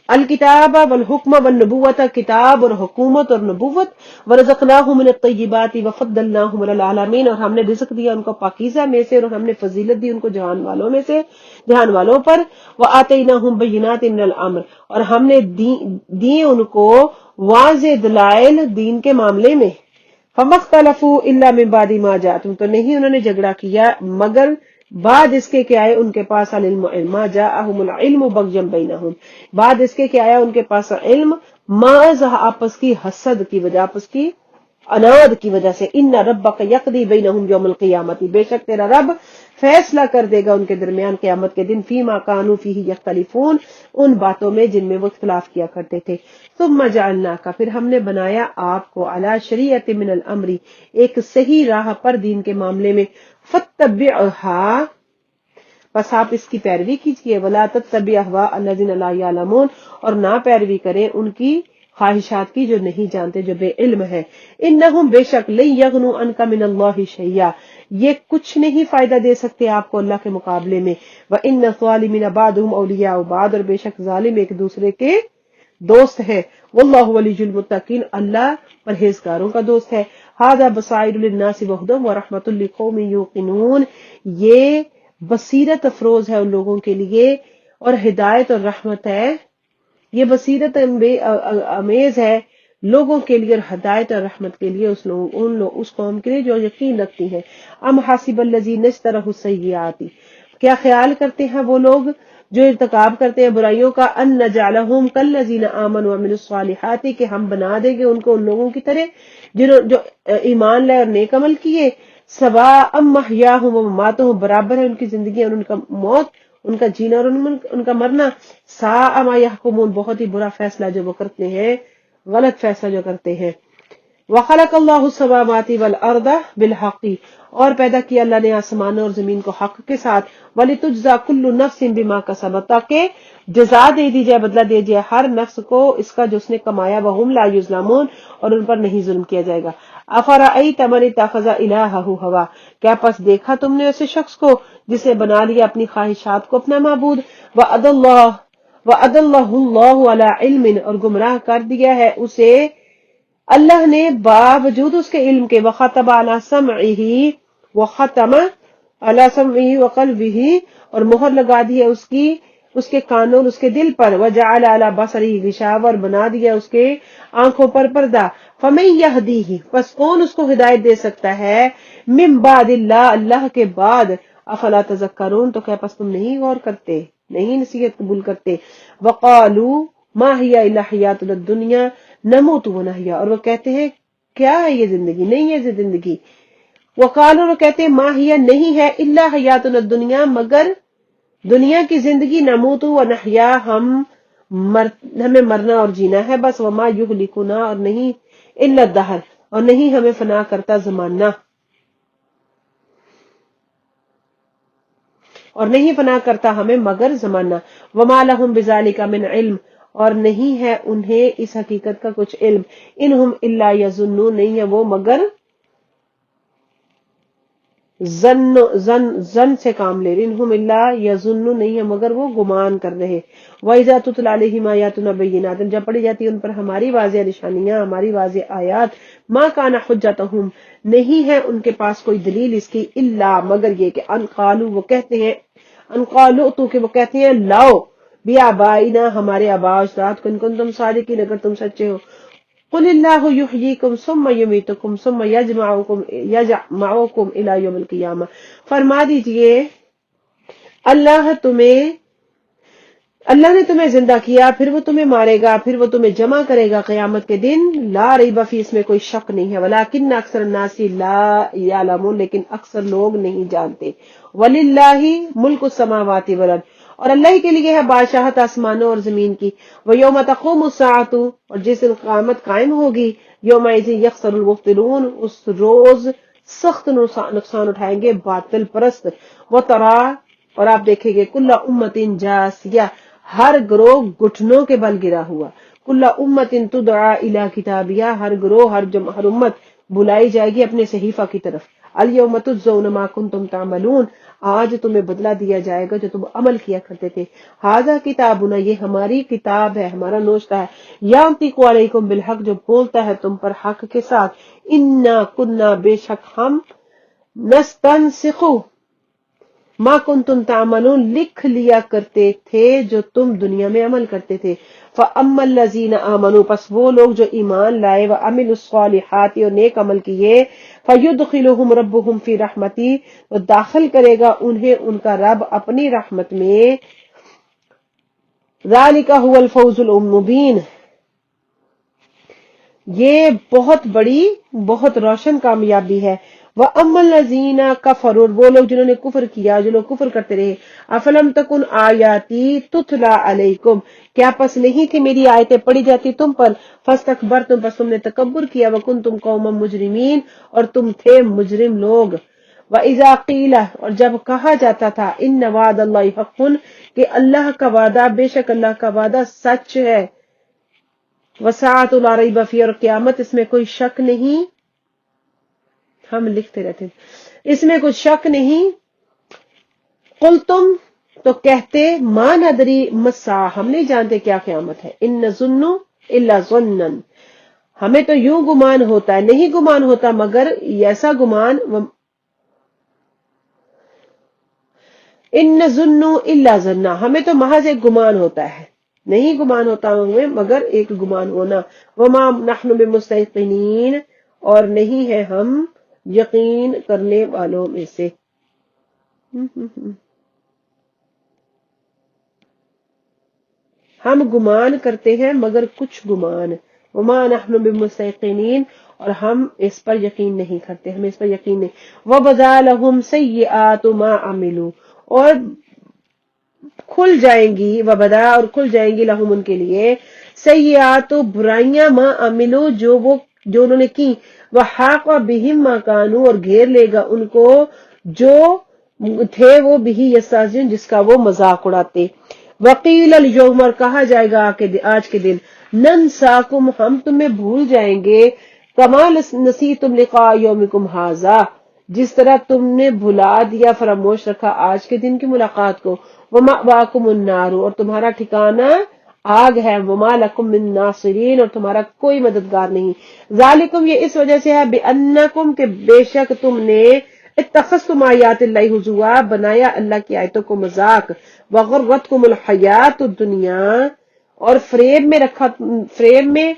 الکتاب والحکم والنبوت، کتاب اور حکومت اور نبوت. ورزقناہم من الطیبات وفضلناہم علی العالمین، اور ہم نے رزق دیا ان کو پاکیزہ میں سے، اور ہم نے فضیلت دی ان کو جہان والوں میں سے، جہان والوں پر. وآتیناہم بینات من الامر، اور ہم نے دی ان کو واضح دلائل دین کے معاملے میں. فما اختلفوا الا من بعد ما جاءتهم، تو نہیں انہوں نے جھگڑا کیا مگر بعد اس کے کہ آئے ان کے پاس علم، ما جاءهم العلم بغیا بینہم، بعد اس کے کہ آیا ان کے پاس علم، محض آپس کی حسد کی وجہ، آپس کی اناد کی وجہ سے. ان ربک یقضی بینہم یوم القیامت، بے شک تیرا رب فیصلہ کر دے گا ان کے درمیان قیامت کے دن. فیما کانوا فیہ یختلفون، ان باتوں میں جن میں وہ اختلاف کیا کرتے تھے. ثم جعلناک، پھر ہم نے بنایا آپ کو، علی شریعت من الامر، ایک صحیح راہ پر دین کے معاملے میں. فاتبعھا، بس آپ اس کی پیروی کیجیے. ولا تتبع اہواء الذین لا یعلمون، اور نہ پیروی کریں ان کی خواہشات کی جو نہیں جانتے، جو بے علم ہے. انہم، بے شک، لن یغنوا عنک من اللہ شیئا، یہ کچھ نہیں فائدہ دے سکتے آپ کو اللہ کے مقابلے میں. وان الظالمین بعضهم اولیاء بعض، اور بے شک ظالم ایک دوسرے کے دوست ہے. واللہ ولی المتقین، اللہ پرہیزگاروں کا دوست ہے. ھذا بصائر للناس وہدی ورحمۃ لقوم یوقنون، یہ بصیرت افروز ہے ان لوگوں کے لیے اور ہدایت اور رحمت ہے. یہ بصیرت امیز ہے لوگوں کے لیے اور ہدایت اور رحمت کے لیے اس قوم کے لیے جو یقین رکھتی ہے. ام حاسب الذین اجترحوا السیئات، کیا خیال کرتے ہیں وہ لوگ جو ارتکاب کرتے ہیں برائیوں کا، ان نجعلہم کالذین آمنوا وعملوا الصالحات، کہ ہم بنا دیں گے ان کو ان لوگوں کی طرح جو ایمان لائے اور نیک عمل کیے. سواء محیاہم ومماتہم، برابر ہے ان کی زندگی اور ان کا موت، ان کا جینا اور ان کا مرنا. ساء ما یحکمون، بہت ہی برا فیصلہ جو وہ کرتے ہیں، غلط فیصلہ جو کرتے ہیں. وَخَلَقَ اللَّهُ السَّمَاوَاتِ وَالْأَرْضَ بِالْحَقِّ اور پیدا کیا اللہ نے آسمانوں اور زمین کو حق کے ساتھ، وَلِتُجْزَى كُلُّ نَفْسٍ بِمَا كَسَبَتْ تاکہ جزا دے دی جائے، بدلہ دے دیا ہر نفس کو اس کا جو اس نے کمایا، وَهُمْ لَا يُظْلَمُونَ اور ان پر نہیں ظلم کیا جائے گا۔ أَفَرَأَيْتَ مَنِ اتَّخَذَ إِلَٰهَهُ هَوَاهُ کیا پس دیکھا تم نے ایسے شخص کو جس نے بنا لیا اپنی خواہشات کو اپنا معبود، وَأَضَلَّهُ اللَّهُ عَلَىٰ عِلْمٍ اور گمراہ کر دیا ہے اسے اللہ نے باوجود اس کے علم کے، وختم علی سمعہ وقلبہ اور مہر لگا دی ہے اس کے کانوں اور اس کے دل پر، وجعل علی بصرہ غشاوہ اور بنا دیا اس کے آنکھوں پر پردہ، فمن یہدیہ پس کون اس کو ہدایت دے سکتا ہے، من بعد اللہ اللہ کے بعد، افلا تذکرون تو کیا پس تم نہیں غور کرتے، نہیں نصیحت قبول کرتے، وقالوا ما ہی الا حیاتنا الدنیا نموت ونحیا اور وہ کہتے ہیں کیا ہے یہ زندگی، نہیں ہے یہ زندگی، وقالوا وہ کہتے ہیں ما ہی نہیں ہے الا حیاتنا الدنیا مگر دنیا کی زندگی، نموت ونحیا ہمیں مرنا اور جینا ہے بس، وما یہلکنا اور نہیں الا الدہر اور نہیں ہمیں فنا کرتا زمانہ، اور نہیں فنا کرتا ہمیں مگر زمانہ، وما لہم بذالک من علم اور نہیں ہے انہیں اس حقیقت کا کچھ علم، انہم الا یظنون نہیں ہے وہ مگر زن سے کام لے رہے، انہم الا یظنون نہیں ہے مگر وہ گمان کر رہے، وَإِذَا تُتْلَىٰ عَلَيْهِمْ آيَاتُنَا بَيِّنَاتٍ جب پڑھی جاتی ان پر ہماری واضح نشانیاں، ہماری واضح آیات، ما کان حجتہم نہیں ہے ان کے پاس کوئی دلیل اس کی، الا مگر یہ کہ ان قالوا وہ کہتے ہیں، ان قالوا تو کہ وہ کہتے ہیں لاؤ بآبائنا ہمارے آباء اجداد کو ان کنتم صادقین اگر تم سچے ہو، قل اللہ یحییکم ثم یمیتکم ثم یجمعکم الی یوم القیامہ فرما دیجئے اللہ نے تمہیں زندہ کیا پھر وہ تمہیں مارے گا پھر وہ تمہیں جمع کرے گا قیامت کے دن، لا ریب فی اس میں کوئی شک نہیں ہے، ولکن اکثر الناس لا یعلمون لیکن اکثر لوگ نہیں جانتے، وللہ ملک السماوات والارض اور اللہ کے لیے ہے بادشاہت آسمانوں اور زمین کی، وَيَوْمَ تَقُومُ السَّاعَةُ اور جس دن قیامت قائم ہوگی، یومئذ یخسر المبطلون اس روز سخت نقصان اٹھائیں گے باطل پرست، وَتَرَىٰ اور آپ دیکھیں گے کل امت جاسیہ ہر گروہ گھٹنوں کے بل گرا ہوا، کل امت تدعا الی کتابیہ ہر گروہ ہر امت بلائی جائے گی اپنے صحیفہ کی طرف، الیوم تجزون ما کنتم تعملون آج تمہیں بدلہ دیا جائے گا جو تم عمل کیا کرتے تھے، ھذا کتابنا یہ ہماری کتاب ہے ہمارا نوشتہ ہے، یانطق علیکم بالحق جو بولتا ہے تم پر حق کے ساتھ، انا کنا بے شک ہم نستنسخ ما کنتم تعملون لکھ لیا کرتے تھے جو تم دنیا میں عمل کرتے تھے، فَأَمَّا الَّذِينَ آمَنُوا پس وہ لوگ جو ایمان لائے، وَعَمِلُوا الصَّالِحَاتِ اور نیک عمل کیے، فَيُدْخِلُهُمْ رَبُّهُمْ فِي رَحْمَتِهِ تو داخل کرے گا انہیں ان کا رب اپنی رحمت میں، ذَلِكَ هُوَ الْفَوْزُ الْمُبِينُ یہ بہت بڑی بہت روشن کامیابی ہے، وَأَمَّا الَّذِينَ كَفَرُوا وہ لوگ جنہوں نے کفر کیا جو لوگ کفر کرتے رہے، أَفَلَمْ تَكُنْ آيَاتِي تُتْلَىٰ عَلَيْكُمْ کیا پس نہیں تھی میری آیتیں پڑھی جاتی تم پر، فَاسْتَكْبَرْتُمْ پس تم نے تکبر کیا، وَكُنْتُمْ قَوْمًا مُجْرِمِينَ اور تم تھے مجرم لوگ، وَإِذَا قِيلَ اور جب کہا جاتا تھا إِنَّ وَعْدَ اللَّهِ حَقٌّ کہ اللہ کا وعدہ بے شک اللہ کا وعدہ سچ ہے، وَالسَّاعَةُ لَا رَيْبَ فِيهَا اور قیامت اس میں کوئی شک نہیں، ہم لکھتے رہتے اس میں کچھ شک نہیں، قل تم تو کہتے ما ندری مسا ہم نہیں جانتے کیا قیامت ہے، ان نظن الا ظنا ہمیں تو یوں گمان ہوتا ہے نہیں گمان ہوتا مگر ایسا گمان، ان نظن الا ظنا ہمیں تو محض ایک گمان ہوتا ہے نہیں گمان ہوتا ہمیں مگر ایک گمان ہونا، وما نحن بمستيقنين اور نہیں ہے ہم یقین کرنے والوں میں سے، ہم گمان کرتے ہیں مگر کچھ گمان، وما نحن بمستيقنين اور ہم اس پر یقین نہیں کرتے ہم اس پر یقین نہیں، وبدا لهم سيئات ما عملوا اور کھل جائیں گی، وبدا اور کھل جائیں گی لہم ان کے لیے، سیئات برائیاں ما عملوا جو وہ جو انہوں نے کی، وحاق بہم ما کانوا اور گھیر لے گا ان کو جو تھے وہ بھی یستہزئون جس کا وہ مذاق اڑاتے. وقیل الیوم اور کہا جائے گا آج کے دن ننساکم ہم تمہیں بھول جائیں گے، کما نسیتم لقاء یومکم ھذا جس طرح تم نے بھلا دیا فراموش رکھا آج کے دن کی ملاقات کو، ومأواکم النار اور تمہارا ٹھکانہ آگ ہے، وما لکم من ناصرین اور تمہارا کوئی مددگار نہیں. ذالکم یہ اس وجہ سے ہے بانکم کہ بے شک تم نے اتخذتم آیات اللہ ہزوا بنایا اللہ کی آیتوں کو مذاق، وغرتکم الحیات الدنیا اور فریب میں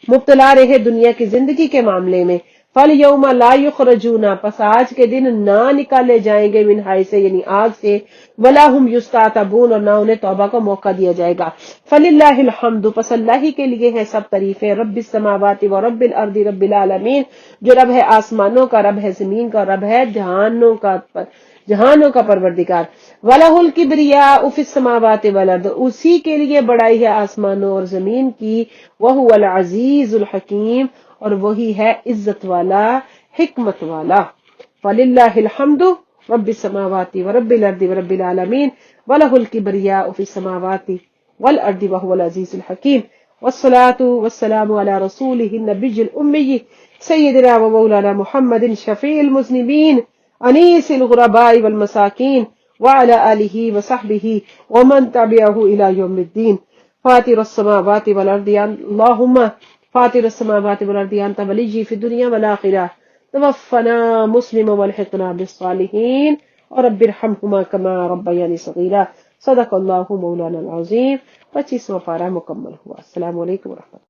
مبتلا رہے دنیا کی زندگی کے معاملے میں. فالیوم لا یخرجون پس آج کے دن نہ نکالے جائیں گے من حیث یعنی آگ سے، ولا هم یستعتبون اور نہ انہیں توبہ کا موقع دیا جائے گا. فللہ الحمد پس اللہ ہی کے لیے ہے سب تعریفیں، رب السماوات و رب الارض رب العالمین جو رب ہے آسمانوں کا، رب ہے زمین کا، رب ہے جہانوں کا پروردگار. وَلَهُ الْكِبْرِيَاءُ فِي السَّمَاوَاتِ وَالْأَرْضِ اسی کے لیے بڑائی ہے آسمانوں اور زمین کی. وَهُوَ الْعَزِيزُ الْحَكِيمُ اور وہی ہے عزت والا حکمت والا. فَلِلَّهِ الْحَمْدُ رب السماوات ورب الارض ورب العالمین وَلَهُ الْكِبْرِيَاءُ فِي السَّمَاوَاتِ وَالْأَرْضِ وَهُوَ الْعَزِيزُ الْحَكِيمُ. والصلاة والسلام على رسوله النبي الأمي سيدنا ومولانا محمد شفيع المذنبين أنيس الغرباء والمساكين وعلى آله وصحبه ومن تبعه إلى يوم الدين. فاطر السماوات والأرض اللهم فاطر السماوات والأرض أنت ولي في الدنيا والآخرة توفنا مسلما والحقنا بالصالحين ورب ارحمهما كما ربياني صغيرا. صدق اللہ مولانا العظیم. 25واں پارہ مکمل ہوا. السلام علیکم ورحمۃ اللہ.